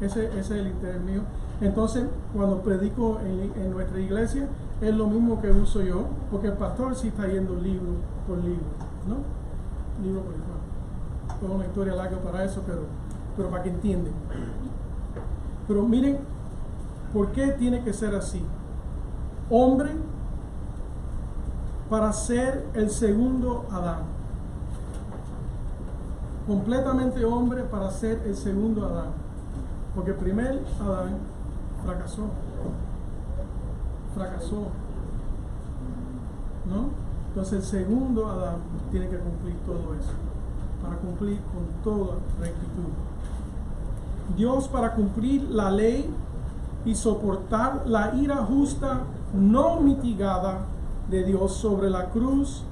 Ese es el interés mío. Entonces, cuando predico en nuestra iglesia, es lo mismo que uso yo, porque el pastor sí está yendo libro por libro, ¿no? Libro por libro. Toda una historia larga para eso, pero para que entiendan. Pero miren, ¿por qué tiene que ser así? Hombre para ser el segundo Adán. Completamente hombre para ser el segundo Adán. Porque el primer Adán fracasó, ¿no? Entonces el segundo Adán tiene que cumplir todo eso, para cumplir con toda rectitud. Dios, para cumplir la ley y soportar la ira justa no mitigada de Dios sobre la cruz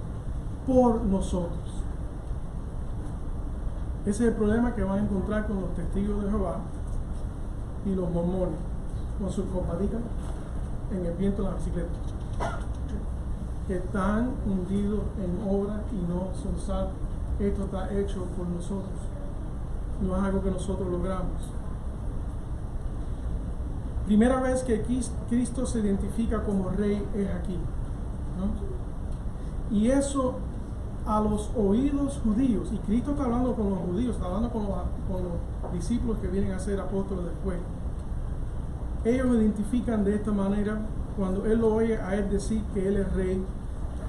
por nosotros. Ese es el problema que van a encontrar con los testigos de Jehová y los mormones, con sus compadritas en el viento de la bicicleta, que están hundidos en obra y no son salvos. Esto está hecho por nosotros, no es algo que nosotros logramos. Primera vez que Cristo se identifica como rey es aquí, ¿no? Y eso a los oídos judíos, y Cristo está hablando con los judíos, está hablando con los discípulos que vienen a ser apóstoles después. Ellos lo identifican de esta manera cuando él lo oye a él decir que él es rey.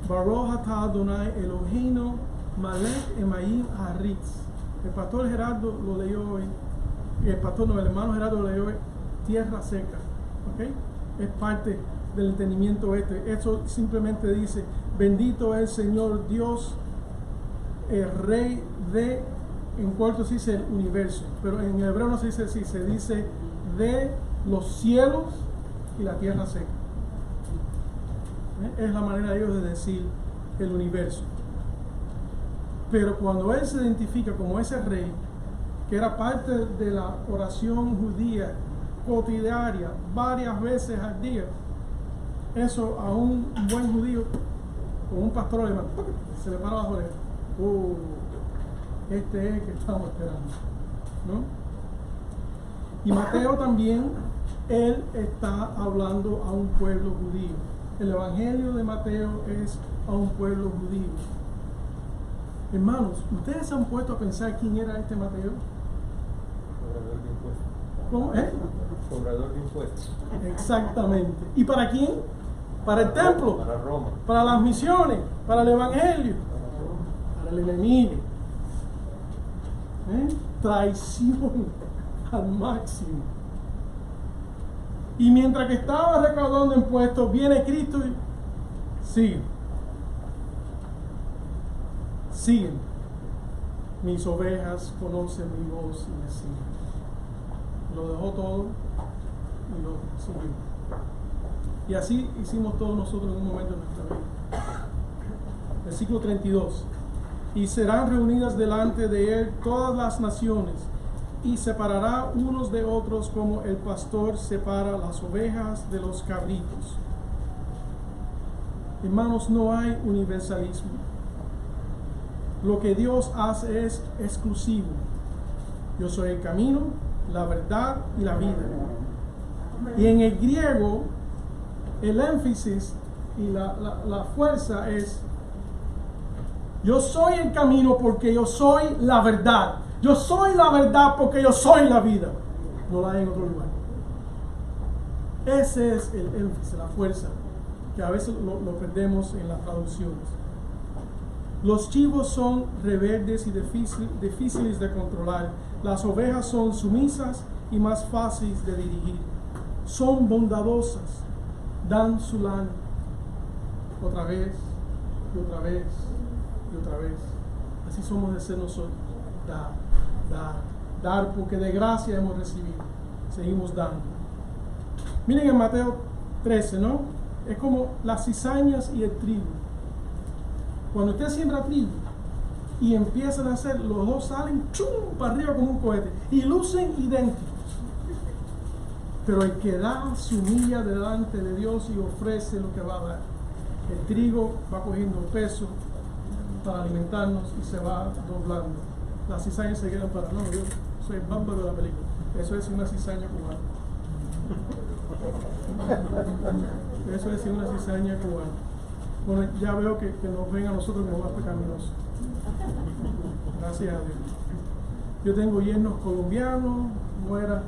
Baruch atah Adonai Eloheinu Malech Emayim Haaretz. El pastor Gerardo lo leyó hoy, el hermano Gerardo lo leyó hoy, tierra seca, ¿ok? Es parte del entendimiento este. Eso simplemente dice, bendito es el Señor Dios, el rey de, en cuarto se dice el universo, pero en hebreo no se dice así, se dice de los cielos y la tierra seca. Es la manera de ellos de decir el universo. Pero cuando él se identifica como ese rey, que era parte de la oración judía cotidiana, varias veces al día, eso a un buen judío, con un pastor alemán, se le para las orejas. Este es el que estamos esperando, ¿no? Y Mateo también, él está hablando a un pueblo judío. El evangelio de Mateo es a un pueblo judío. Hermanos, ¿ustedes se han puesto a pensar quién era este Mateo? Cobrador de impuestos. ¿Cómo? Cobrador de impuestos. Exactamente. ¿Y para quién? Para el templo. Para Roma. Para las misiones. Para el evangelio. Para el enemigo. Traición al máximo. Y mientras que estaba recaudando impuestos, viene Cristo y siguen. Siguen. Mis ovejas conocen mi voz y me siguen. Lo dejó todo y lo siguió. Y así hicimos todos nosotros en un momento de nuestra vida. Versículo 32. Y serán reunidas delante de él todas las naciones, y separará unos de otros como el pastor separa las ovejas de los cabritos. Hermanos, no hay universalismo. Lo que Dios hace es exclusivo. Yo soy el camino, la verdad y la vida. Y en el griego, el énfasis y la fuerza es: yo soy el camino porque yo soy la verdad. Yo soy la verdad porque yo soy la vida. No la hay en otro lugar. Ese es el énfasis, la fuerza, que a veces lo perdemos en las traducciones. Los chivos son rebeldes y difíciles de controlar. Las ovejas son sumisas y más fáciles de dirigir. Son bondadosas, dan su lana otra vez y otra vez y otra vez. Así somos de ser nosotros. Dar, porque de gracia hemos recibido. Seguimos dando. Miren en Mateo 13, ¿no? Es como las cizañas y el trigo. Cuando usted siembra trigo y empiezan a hacer, los dos salen ¡chum! Para arriba como un cohete y lucen idénticos. Pero el que da se humilla delante de Dios y ofrece lo que va a dar. El trigo va cogiendo peso para alimentarnos y se va doblando. Las cizañas se quedan para, no, yo soy el bárbaro de la película. Eso es una cizaña cubana. Eso es una cizaña cubana. Bueno, ya veo que nos ven a nosotros como más pecaminosos. Gracias a Dios. Yo tengo yernos colombianos, nuera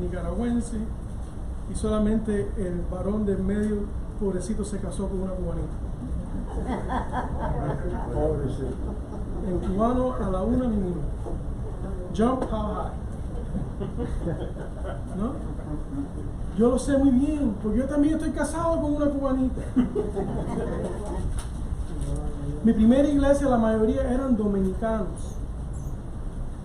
nicaragüense, y solamente el varón del medio, pobrecito, se casó con una cubanita. En cubano a la una ni uno. Jump how high. ¿No? Yo lo sé muy bien, porque yo también estoy casado con una cubanita. Mi primera iglesia, la mayoría eran dominicanos.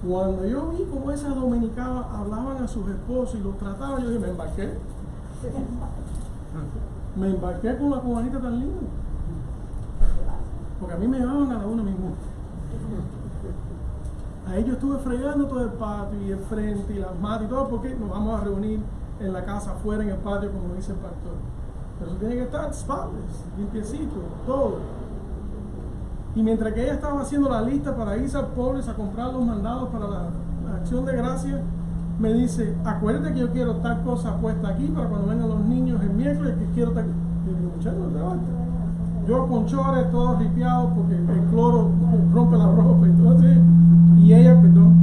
Cuando yo vi cómo esas dominicanas hablaban a sus esposos y los trataban, yo dije, me embarqué. Me embarqué con una cubanita tan linda. Porque a mí me llevaban a la una mismo. A ellos estuve fregando todo el patio y el frente y las matas y todo, porque nos vamos a reunir en la casa, afuera en el patio, como dice el pastor. Pero eso tiene que estar spotless, limpiecito, todo. Y mientras que ella estaba haciendo la lista para irse al Publix a comprar los mandados para la acción de gracia, me dice, acuérdate que yo quiero tal cosa puesta aquí para cuando vengan los niños el miércoles, que quiero tal. Yo digo, muchacho, no te basta. Yo con chores, todo ripiado, porque el cloro rompe la ropa y todo así. Y ella, perdón.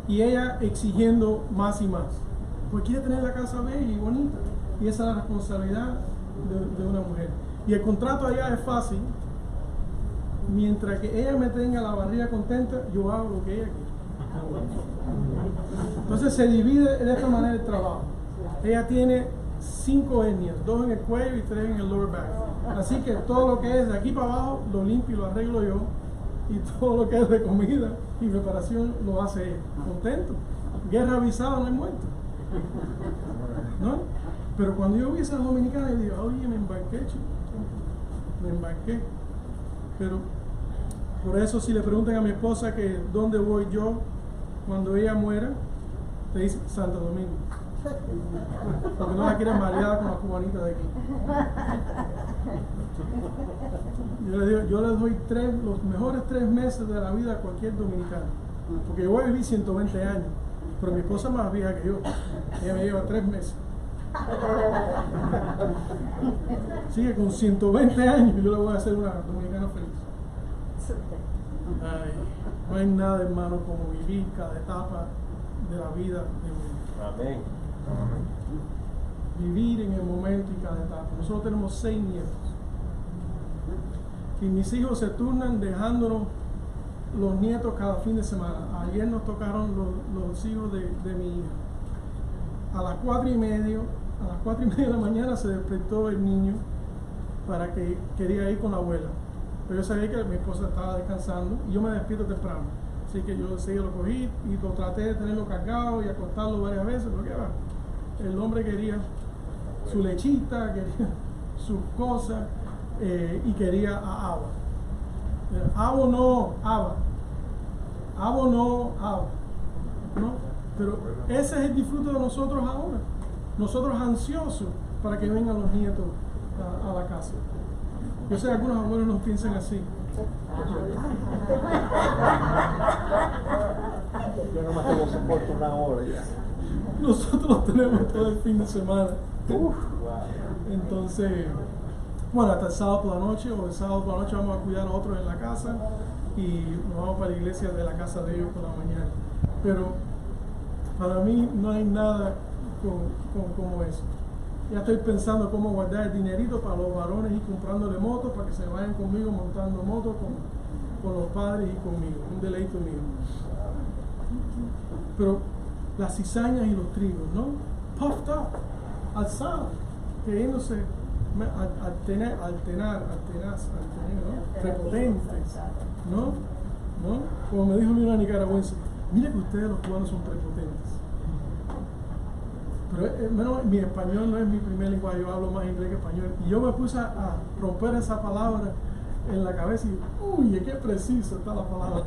Y ella exigiendo más y más. Pues quiere tener la casa bella y bonita. Y esa es la responsabilidad de una mujer. Y el contrato allá es fácil. Mientras que ella me tenga la barriga contenta, yo hago lo que ella quiere. Entonces se divide de esta manera el trabajo. Ella tiene 5 hernias, 2 en el cuello y 3 en el lower back. Así que todo lo que es de aquí para abajo lo limpio y lo arreglo yo. Y todo lo que es de comida y preparación lo hace ella. Contento. Guerra avisada, no hay muerto. ¿No? Pero cuando yo vi a esas dominicanas, yo digo, oye, me embarqué, chico. Me embarqué. Pero por eso, si le preguntan a mi esposa que dónde voy yo cuando ella muera, te dice Santo Domingo. Porque no la quieren mareada con la cubanita de aquí. Yo les doy los mejores 3 meses de la vida a cualquier dominicano. Porque yo voy a vivir 120 años. Pero mi esposa es más vieja que yo. Ella me lleva 3 meses. Así que con 120 años yo le voy a hacer una dominicana feliz. Ay, no hay nada, hermano, como vivir cada etapa de la vida de uno. Amén. Vivir en el momento y cada etapa. Nosotros tenemos 6 nietos. Y mis hijos se turnan dejándonos los nietos cada fin de semana. Ayer nos tocaron los hijos de mi hija. A las 4:30 de la mañana se despertó el niño para que quería ir con la abuela. Pero yo sabía que mi esposa estaba descansando y yo me despierto temprano. Así que yo enseguida lo cogí y lo traté de tenerlo cargado y acostarlo varias veces, porque el hombre quería su lechita, quería sus cosas y quería a Abba. Abo no, Abba. Abo no, Abba. ¿No? Pero ese es el disfrute de nosotros ahora. Nosotros ansiosos para que vengan los nietos a la casa. Yo sé que algunos abuelos no piensan así. Yo nomás tengo soporte una hora ya. Nosotros los tenemos todo el fin de semana. Entonces, bueno, hasta el sábado por la noche, o el sábado por la noche vamos a cuidar a otros en la casa y nos vamos para la iglesia de la casa de ellos por la mañana. Pero para mí no hay nada como eso. Ya estoy pensando cómo guardar el dinerito para los varones y comprándole motos para que se vayan conmigo montando motos con los padres y conmigo. Un deleite mío. Pero las cizañas y los trigos, ¿no? Puffed up, alzado, queriéndose alternar, ¿no? Prepotentes, ¿no? Como me dijo una nicaragüense, mire que ustedes los cubanos son prepotentes. Pero mi español no es mi primer lenguaje, yo hablo más inglés que español. Y yo me puse a romper esa palabra en la cabeza y uy, qué preciso está la palabra.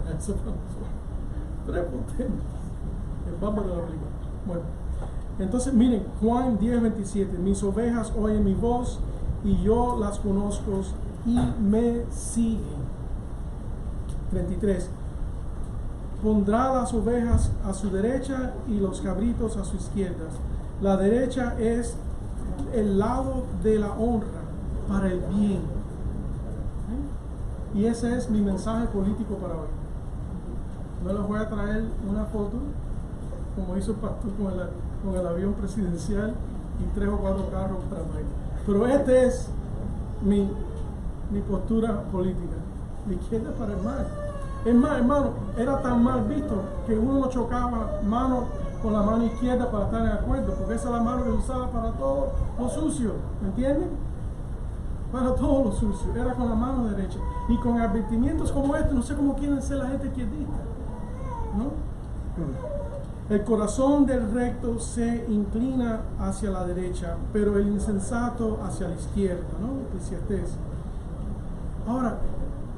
Prepotente. El vamos de la película. Bueno, entonces miren, Juan 10:27, mis ovejas oyen mi voz y yo las conozco y me siguen. 33. Pondrá las ovejas a su derecha y los cabritos a su izquierda. La derecha es el lado de la honra para el bien. Y ese es mi mensaje político para hoy. No les voy a traer una foto, como hizo el pastor con el avión presidencial y 3 o 4 carros para ahí. Pero esta es mi postura política. La izquierda para el mal. Es más, hermano, era tan mal visto que uno no chocaba mano con la mano izquierda para estar en acuerdo, porque esa es la mano que usaba para todo lo sucio, ¿me entienden? Para todo lo sucio, era con la mano derecha. Y con advertimientos como este, no sé cómo quieren ser la gente izquierdista, ¿no? El corazón del recto se inclina hacia la derecha, pero el insensato hacia la izquierda, ¿no? Eclesiastés. Ahora,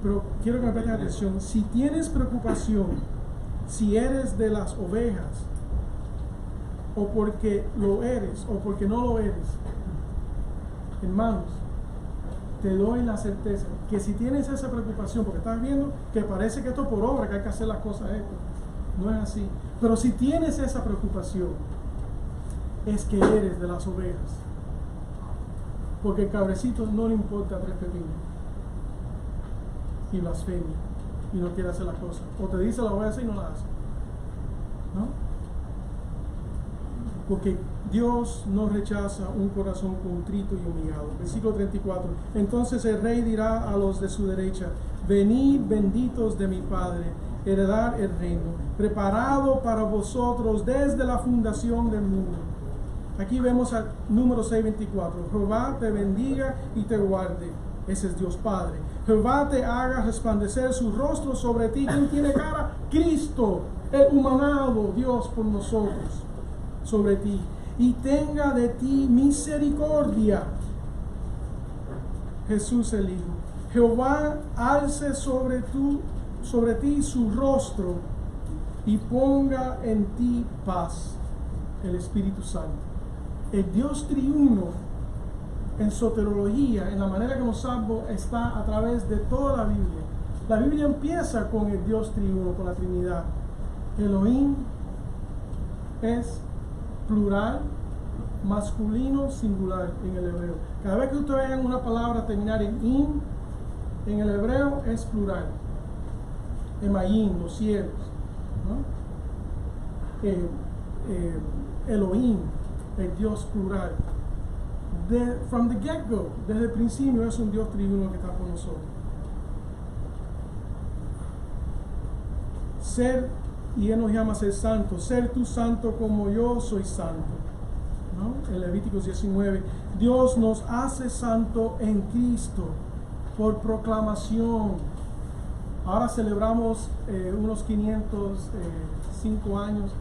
pero quiero que me presten atención. Si tienes preocupación, si eres de las ovejas, o porque lo eres, o porque no lo eres, hermanos, te doy la certeza que si tienes esa preocupación, porque estás viendo que parece que esto es por obra, que hay que hacer las cosas esto, no es así. Pero si tienes esa preocupación, es que eres de las ovejas, porque el cabrecito no le importa 3 pepinos y blasfemia y no quiere hacer las cosas, o te dice la voy a hacer y no la hace, ¿no? Porque Dios no rechaza un corazón contrito y humillado. Versículo 34. Entonces el rey dirá a los de su derecha, venid benditos de mi Padre, heredar el reino, preparado para vosotros desde la fundación del mundo. Aquí vemos al número 6:24. Jehová te bendiga y te guarde. Ese es Dios Padre. Jehová te haga resplandecer su rostro sobre ti. ¿Quién tiene cara? Cristo, el humanado, Dios por nosotros, sobre ti. Y tenga de ti misericordia. Jesús el Hijo. Jehová alce sobre ti su rostro y ponga en ti paz. El Espíritu Santo. El Dios triuno en soterología, en la manera que nos salvó, está a través de toda la Biblia. La Biblia empieza con el Dios triuno, con la Trinidad. Elohim es plural, masculino, singular en el hebreo. Cada vez que ustedes vean una palabra terminar en in, en el hebreo es plural. Emayim, los cielos, ¿no? Elohim, el Dios plural. From the get-go, desde el principio es un Dios triuno que está con nosotros. y Él nos llama a ser santos, ser tú santo como yo soy santo, ¿no? En Levíticos 19, Dios nos hace santo en Cristo por proclamación. Ahora celebramos unos 505 años,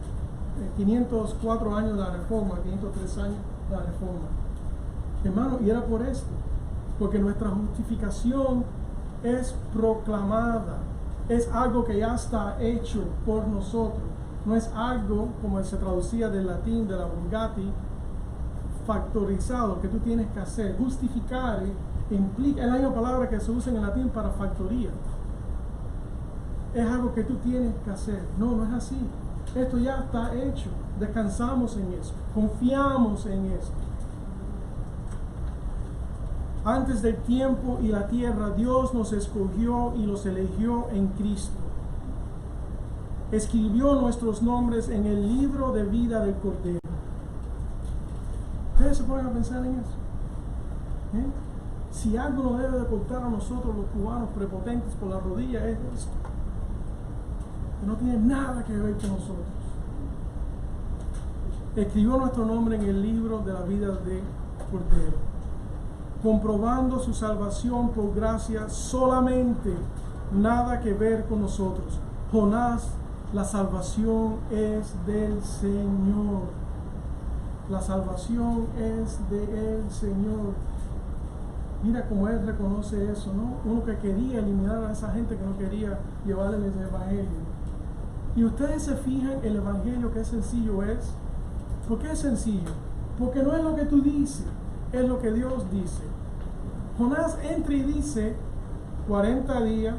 504 años de la Reforma, 503 años de la Reforma. Hermano, y era por esto, porque nuestra justificación es proclamada, es algo que ya está hecho por nosotros, no es algo como se traducía del latín, de la Vulgati, factorizado, que tú tienes que hacer. Justificar implica, es la misma palabra que se usa en el latín para factoría. Es algo que tú tienes que hacer. No, no es así. Esto ya está hecho. Descansamos en eso. Confiamos en eso. Antes del tiempo y la tierra, Dios nos escogió y los eligió en Cristo. Escribió nuestros nombres en el libro de vida del Cordero. ¿Ustedes se ponen a pensar en eso? Si algo nos debe de cortar a nosotros los cubanos prepotentes por la rodilla, es esto. No tiene nada que ver con nosotros. Escribió nuestro nombre en el libro de la vida del Cordero, comprobando su salvación por gracia solamente, nada que ver con nosotros. Jonás, la salvación es del Señor. La salvación es del Señor. Mira cómo él reconoce eso, ¿no? Uno que quería eliminar a esa gente que no quería llevarles el Evangelio. Y ustedes se fijan el Evangelio, qué sencillo es. ¿Por qué es sencillo? Porque no es lo que tú dices, es lo que Dios dice. Jonás entra y dice 40 días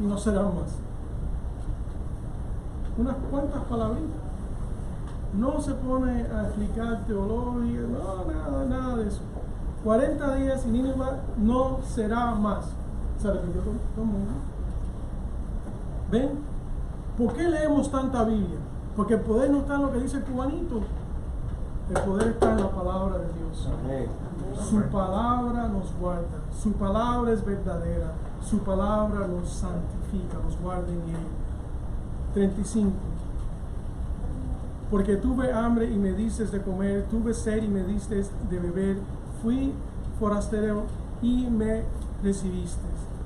y no será más. Unas cuantas palabritas. No se pone a explicar teología, no, nada de eso. 40 días y Nínive no será más. Se arrepintió todo el mundo. ¿Ven? ¿Por qué leemos tanta Biblia? Porque el poder no está en lo que dice el cubanito. El poder está en la palabra de Dios. Su palabra nos guarda. Su palabra es verdadera. Su palabra nos santifica, nos guarda en ella. 35. Porque tuve hambre y me diste de comer, tuve sed y me diste de beber, fui forastero y me recibiste.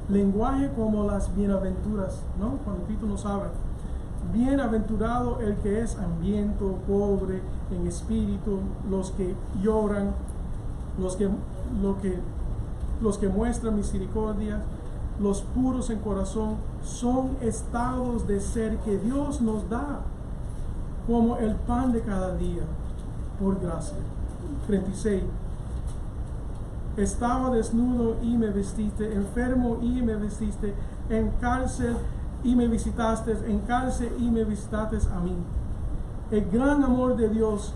Lenguaje como las bienaventuras, ¿no? Cuando Tito nos habla. Bienaventurado el que es hambriento, pobre en espíritu, los que lloran, los que muestran misericordia, los puros en corazón, son estados de ser que Dios nos da, como el pan de cada día, por gracia. 36. Estaba desnudo y me vestiste, enfermo y me vestiste, en cárcel y me visitaste, en cárcel y me visitaste a mí. El gran amor de Dios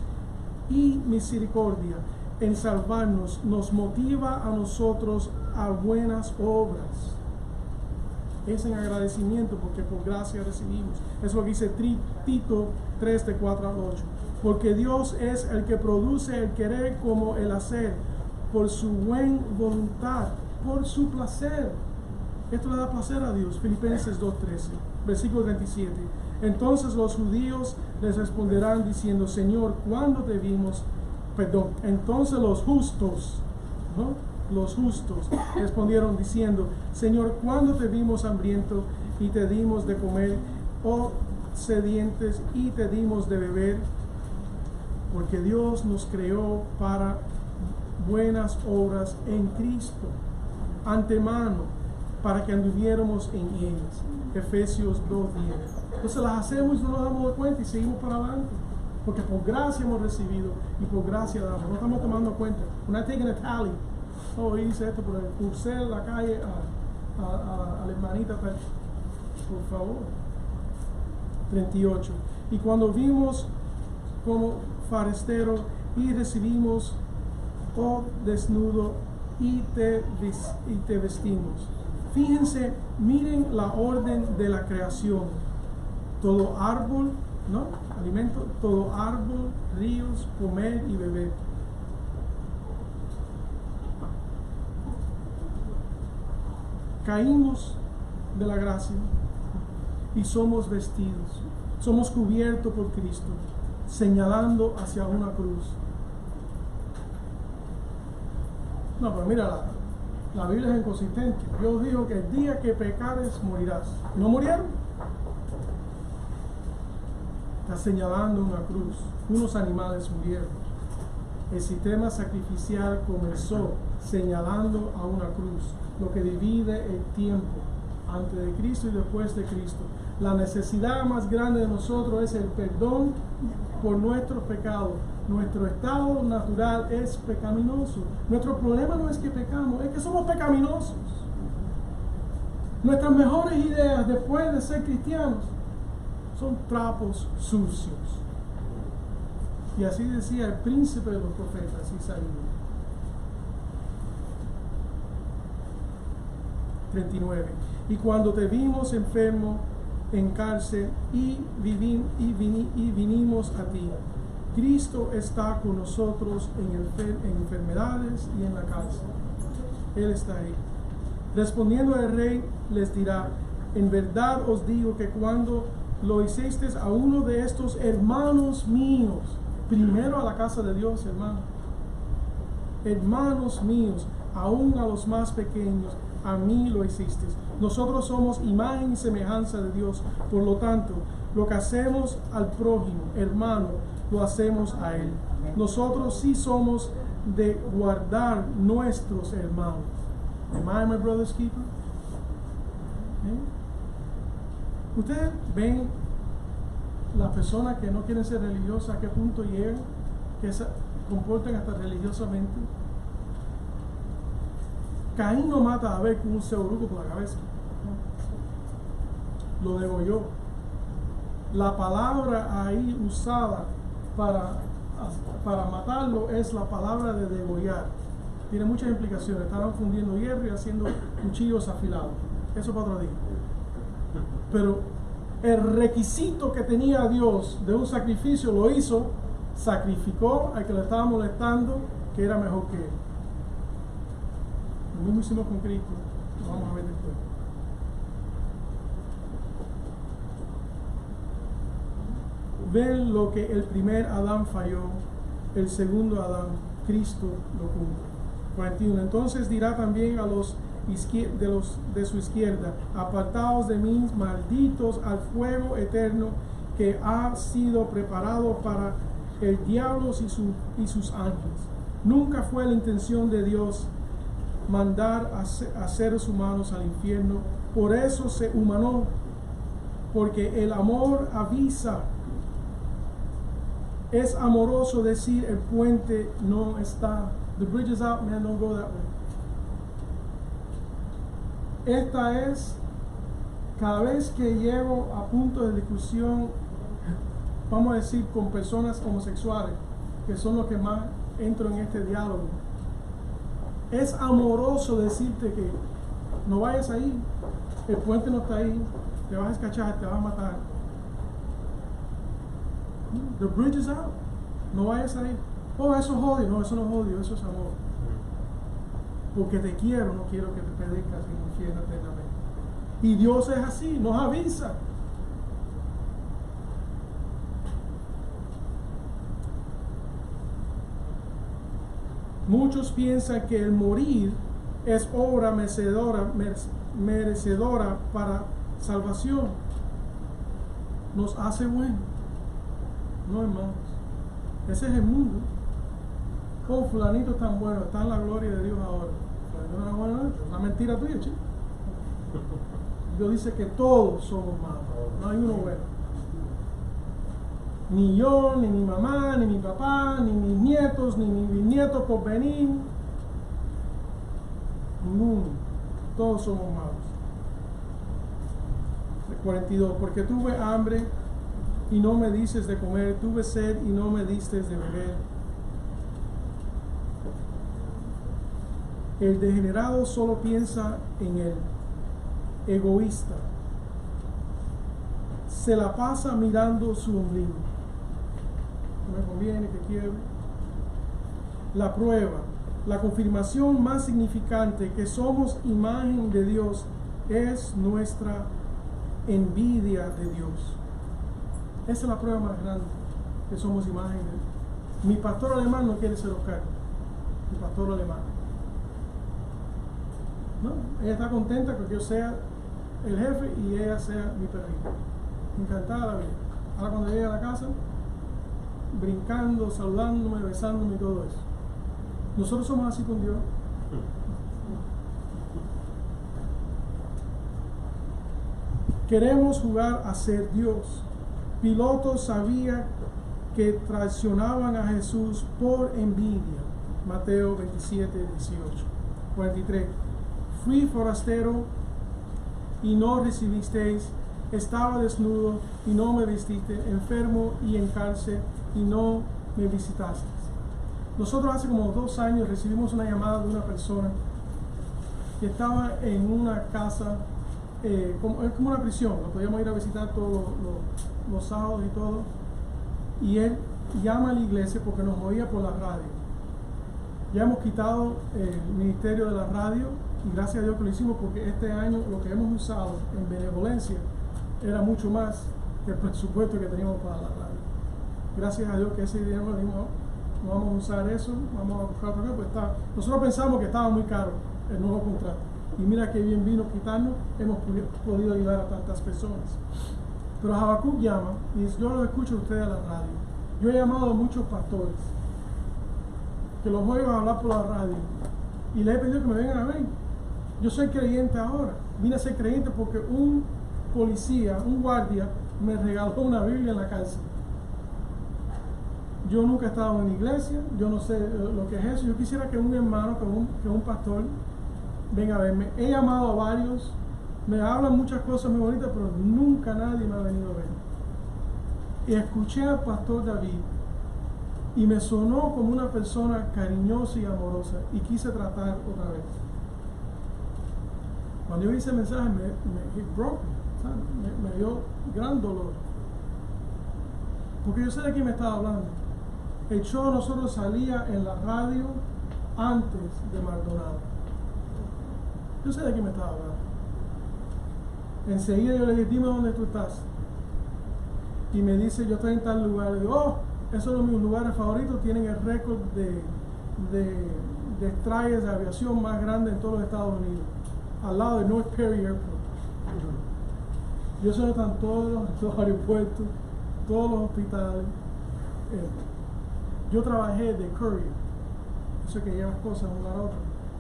y misericordia en salvarnos nos motiva a nosotros a buenas obras. Es en agradecimiento porque por gracia recibimos. Eso es lo que dice Tito 3, de 4 al 8. Porque Dios es el que produce el querer como el hacer, por su buena voluntad, por su placer. Esto le da placer a Dios. Filipenses 2:13, versículo 37. Entonces los judíos les responderán diciendo, Señor, ¿cuándo te vimos? Entonces los justos, ¿no? Los justos respondieron diciendo, Señor, ¿cuándo te vimos hambriento y te dimos de comer, o sedientes y te dimos de beber? Porque Dios nos creó para buenas obras en Cristo, antemano, para que anduviéramos en ellas. Efesios 2:10. Entonces las hacemos y no nos damos cuenta y seguimos para adelante. Porque por gracia hemos recibido y por gracia damos. No estamos tomando cuenta. We're not taking a tally. Oh, hice esto, pero crucé la calle a la hermanita. Por favor. 38. Y cuando vimos como forastero y recibimos, oh desnudo, y te vestimos. Fíjense, miren la orden de la creación. Todo árbol, ¿no? Alimento, todo árbol, ríos, comer y beber. Caímos de la gracia y somos vestidos, somos cubiertos por Cristo, señalando hacia una cruz. No, pero mira, la Biblia es inconsistente. Dios dijo que el día que pecares morirás. ¿No murieron? Está señalando una cruz. Unos animales murieron. El sistema sacrificial comenzó señalando a una cruz, lo que divide el tiempo antes de Cristo y después de Cristo. La necesidad más grande de nosotros es el perdón por nuestros pecados. Nuestro estado natural es pecaminoso. Nuestro problema no es que pecamos, es que somos pecaminosos. Nuestras mejores ideas después de ser cristianos son trapos sucios. Y así decía el príncipe de los profetas, Isaías. 39. Y cuando te vimos enfermo en cárcel y vinimos a ti. Cristo está con nosotros en enfermedades y en la cárcel. Él está ahí. Respondiendo el rey les dirá, en verdad os digo que cuando lo hicisteis a uno de estos hermanos míos, primero a la casa de Dios, hermanos míos, aún a los más pequeños, a mí lo hicisteis. Nosotros somos imagen y semejanza de Dios, por lo tanto, lo que hacemos al prójimo, hermano, lo hacemos a él. Nosotros sí somos de guardar nuestros hermanos. Am I my brother's keeper? Ustedes ven las personas que no quieren ser religiosas, a qué punto llegan, que se comportan hasta religiosamente. Caín no mata a Abel con un ceuruco por la cabeza. Lo degolló. La palabra ahí usada para matarlo es la palabra de degollar. Tiene muchas implicaciones. Estaban fundiendo hierro y haciendo cuchillos afilados. Eso para otro día. Pero el requisito que tenía Dios de un sacrificio lo hizo, sacrificó al que le estaba molestando, que era mejor que él. Lo mismo hicimos con Cristo. Lo vamos a ver después. Ven lo que el primer Adán falló, el segundo Adán, Cristo, lo cumple. 41. Entonces dirá también a los de su izquierda, apartaos de mí, malditos, al fuego eterno que ha sido preparado para el diablo y sus ángeles. Nunca fue la intención de Dios mandar a seres humanos al infierno, por eso se humanó, porque el amor avisa. Es amoroso decir el puente no está. The bridge is out, man, don't go that way. Esta es, cada vez que llego a punto de discusión, vamos a decir, con personas homosexuales, que son los que más entro en este diálogo, es amoroso decirte que no vayas ahí, el puente no está ahí, te vas a escachar, te vas a matar. The bridge is out, no vayas ahí. Oh, eso es odio. No, eso no es odio, eso es amor. Porque te quiero, no quiero que te perezcas en el infierno eternamente. Y Dios es así, nos avisa. Muchos piensan que el morir es obra merecedora para salvación. Nos hace bueno. No, hermanos. Ese es el mundo. Oh, fulanito es tan bueno, está en la gloria de Dios ahora. Es una mentira tuya, chico. Dios dice que todos somos malos. No hay uno bueno. Ni yo, ni mi mamá, ni mi papá, ni mis nietos, ni mis bisnietos por venir. Ninguno. Todos somos malos. 42. Porque tuve hambre y no me dices de comer, tuve sed y no me diste de beber. El degenerado solo piensa en él, egoísta. Se la pasa mirando su ombligo. No me conviene, que quiero. La prueba, la confirmación más significante que somos imagen de Dios es nuestra envidia de Dios. Esa es la prueba más grande, que somos imagen de Dios. Mi pastor alemán no quiere ser Oscar, mi pastor alemán. No, ella está contenta con que yo sea el jefe y ella sea mi perrito. Encantada la vida. Ahora cuando llegue a la casa, brincando, saludándome, besándome y todo eso. Nosotros somos así con Dios. Queremos jugar a ser Dios. Pilato sabía que traicionaban a Jesús por envidia. Mateo 27, 18. 43. Fui forastero y no recibisteis, estaba desnudo y no me vestiste, enfermo y en cárcel y no me visitasteis. Nosotros hace como 2 años recibimos una llamada de una persona que estaba en una casa, es como una prisión, lo podíamos ir a visitar todos los sábados y todo, y él llama a la iglesia porque nos oía por la radio. Ya hemos quitado el ministerio de la radio y gracias a Dios que lo hicimos, porque este año lo que hemos usado en benevolencia era mucho más que el presupuesto que teníamos para la radio. Gracias a Dios que ese dinero dijimos, no vamos a usar eso, vamos a buscar otra cosa, pues nosotros pensamos que estaba muy caro el nuevo contrato. Y mira qué bien vino quitarnos, hemos podido ayudar a tantas personas. Pero Habacuc llama y dice, yo lo escucho a ustedes a la radio. Yo he llamado a muchos pastores que los oigo hablar por la radio y les he pedido que me vengan a ver. Yo soy creyente ahora. Vine a ser creyente porque un policía, un guardia, me regaló una Biblia en la cárcel. Yo nunca he estado en la iglesia, yo no sé lo que es eso. Yo quisiera que un hermano, que un pastor venga a verme. He llamado a varios, me hablan muchas cosas muy bonitas, pero nunca nadie me ha venido a ver. Y escuché al pastor David y me sonó como una persona cariñosa y amorosa y quise tratar otra vez. Cuando yo hice el mensaje me dio gran dolor, porque yo sé de quién me estaba hablando. El show de nosotros salía en la radio antes de Maldonado. Yo sé de quién me estaba hablando. Enseguida yo le dije, dime dónde tú estás. Y me dice, yo estoy en tal lugar. Y digo, oh, esos son mis lugares favoritos, tienen el récord de trajes de aviación más grande en todos los Estados Unidos, al lado de North Perry Airport. Yo sé dónde están todos los aeropuertos, todos los hospitales. Yo trabajé de courier, eso que llevas cosas de un lugar a otro,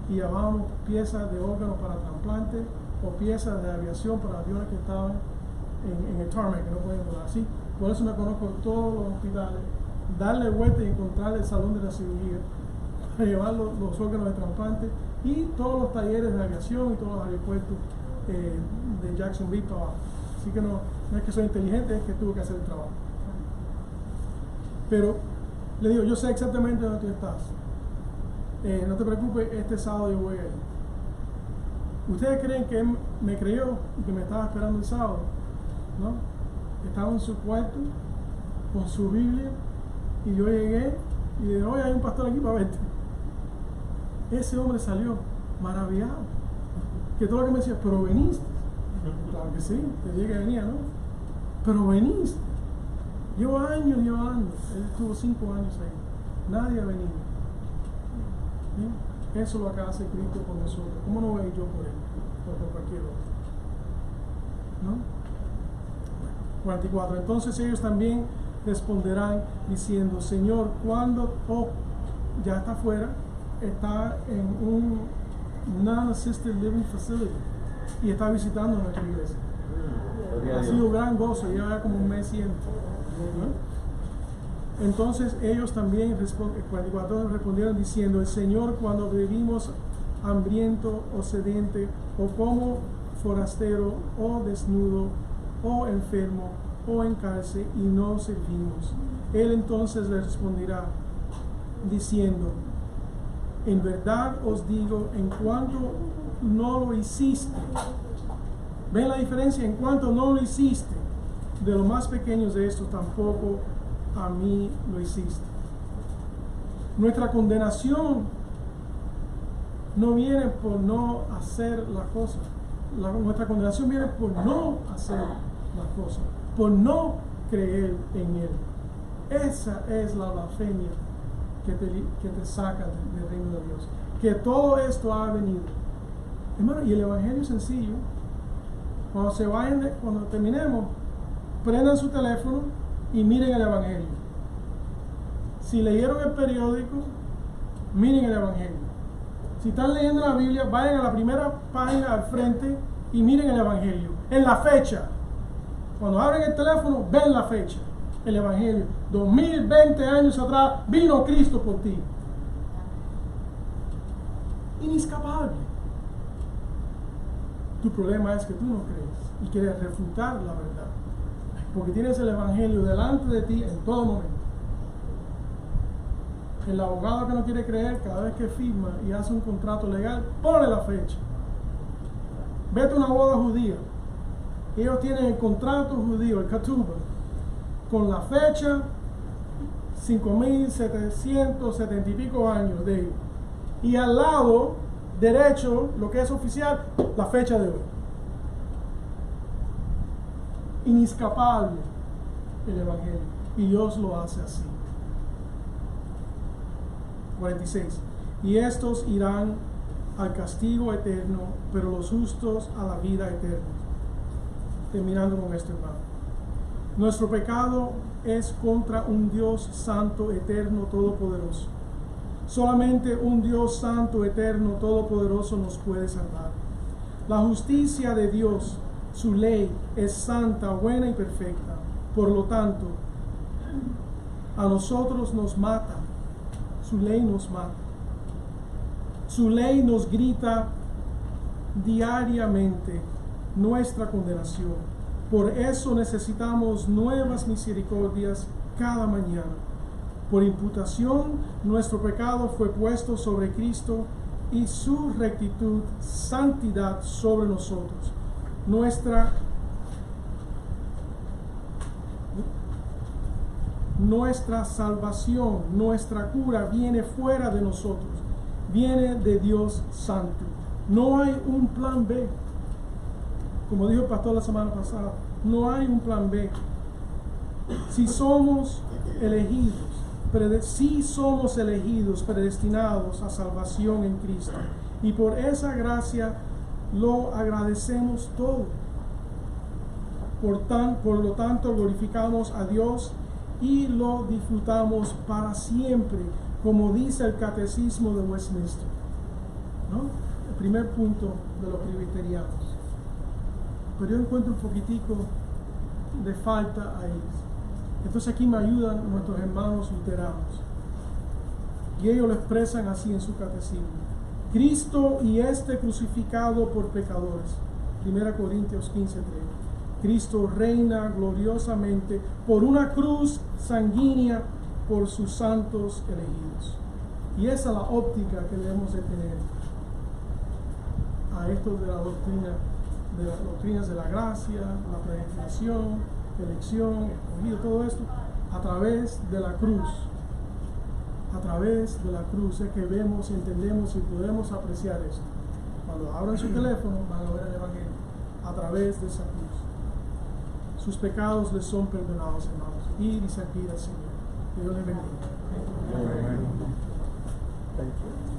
y llevábamos piezas de órganos para trasplantes o piezas de aviación para aviones que estaban en el tarmac, que no podían volar así. Por eso me conozco todos los hospitales, darle vuelta y encontrar el salón de la cirugía, para llevar los órganos de trasplante y todos los talleres de aviación y todos los aeropuertos de Jacksonville para abajo. Así que no es que soy inteligente, es que tuve que hacer el trabajo. Pero le digo, yo sé exactamente dónde tú estás. No te preocupes, este sábado yo voy a ir. ¿Ustedes creen que él me creyó y que me estaba esperando el sábado? ¿No? Estaba en su cuarto con su Biblia y yo llegué y le dije, oye, hay un pastor aquí para verte. Ese hombre salió maravillado. Que todo lo que me decía, pero veniste. Claro que sí, te dije que venía, ¿no? Pero veniste. Llevo años llevando. Él estuvo 5 años ahí. Nadie ha venido. ¿Sí? Eso lo acaba de hacer Cristo con nosotros. ¿Cómo no voy a ir yo por él? O por cualquier otro. ¿No? 44. Entonces ellos también responderán diciendo, Señor, ¿cuándo? Oh, ya está afuera, está en un non-assisted living facility y está visitando nuestra iglesia. Ha sido gran gozo, lleva como un mes siendo. ¿No? Entonces ellos también 44 respondieron diciendo, el Señor, cuando vivimos hambriento o sedente o como forastero o desnudo o enfermo o en cárcel y no servimos, Él entonces le responderá diciendo, en verdad os digo, en cuanto no lo hiciste, ¿ven la diferencia? En cuanto no lo hiciste de los más pequeños de estos, tampoco a mí lo hiciste. Nuestra condenación no viene por no hacer la cosa. nuestra condenación viene por no hacer las cosas, por no creer en Él. Esa es la blasfemia que te saca del reino de Dios. Que todo esto ha venido. Hermano, y el evangelio es sencillo. Cuando terminemos, prendan su teléfono y miren el evangelio. Si leyeron el periódico, miren el evangelio. Si están leyendo la Biblia, vayan a la primera página al frente y miren el evangelio. En la fecha. Cuando abren el teléfono, ven la fecha. El evangelio. 2020 años atrás vino Cristo por ti. Inescapable. Tu problema es que tú no crees y quieres refutar la verdad. Porque tienes el evangelio delante de ti en todo momento. El abogado que no quiere creer, cada vez que firma y hace un contrato legal, pone la fecha. Vete a una boda judía. Ellos tienen el contrato judío, el ketubah, con la fecha 5.770 y pico años de ellos. Y al lado derecho, lo que es oficial, la fecha de hoy. Inescapable el evangelio. Y Dios lo hace así. 46. Y estos irán al castigo eterno, pero los justos a la vida eterna. Terminando con esto, hermano. Nuestro pecado es contra un Dios santo, eterno, todopoderoso. Solamente un Dios santo, eterno, todopoderoso nos puede salvar. La justicia de Dios, su ley, es santa, buena y perfecta. Por lo tanto, a nosotros nos mata. Su ley nos mata. Su ley nos grita diariamente nuestra condenación. Por eso necesitamos nuevas misericordias cada mañana. Por imputación, nuestro pecado fue puesto sobre Cristo y su rectitud, santidad sobre nosotros. Nuestra salvación, nuestra cura viene fuera de nosotros, viene de Dios Santo. No hay un plan B. Como dijo el pastor la semana pasada, no hay un plan B. Si somos elegidos, predestinados a salvación en Cristo. Y por esa gracia lo agradecemos todo. Por lo tanto, glorificamos a Dios y lo disfrutamos para siempre, como dice el Catecismo de Westminster, ¿no? El primer punto de los presbiterianos. Pero yo encuentro un poquitico de falta ahí. Entonces aquí me ayudan nuestros hermanos luteranos. Y ellos lo expresan así en su catecismo. Cristo y este crucificado por pecadores. 1 Corintios 15:3. Cristo reina gloriosamente por una cruz sanguínea por sus santos elegidos. Y esa es la óptica que debemos de tener a esto de la doctrina, de las doctrinas de la gracia, la predestinación, elección, escogido, todo esto a través de la cruz. A través de la cruz es que vemos, entendemos y podemos apreciar esto. Cuando abran su teléfono van a ver el evangelio a través de esa cruz. Sus pecados les son perdonados, hermanos. Y dice aquí el Señor. Dios les bendiga. Thank you.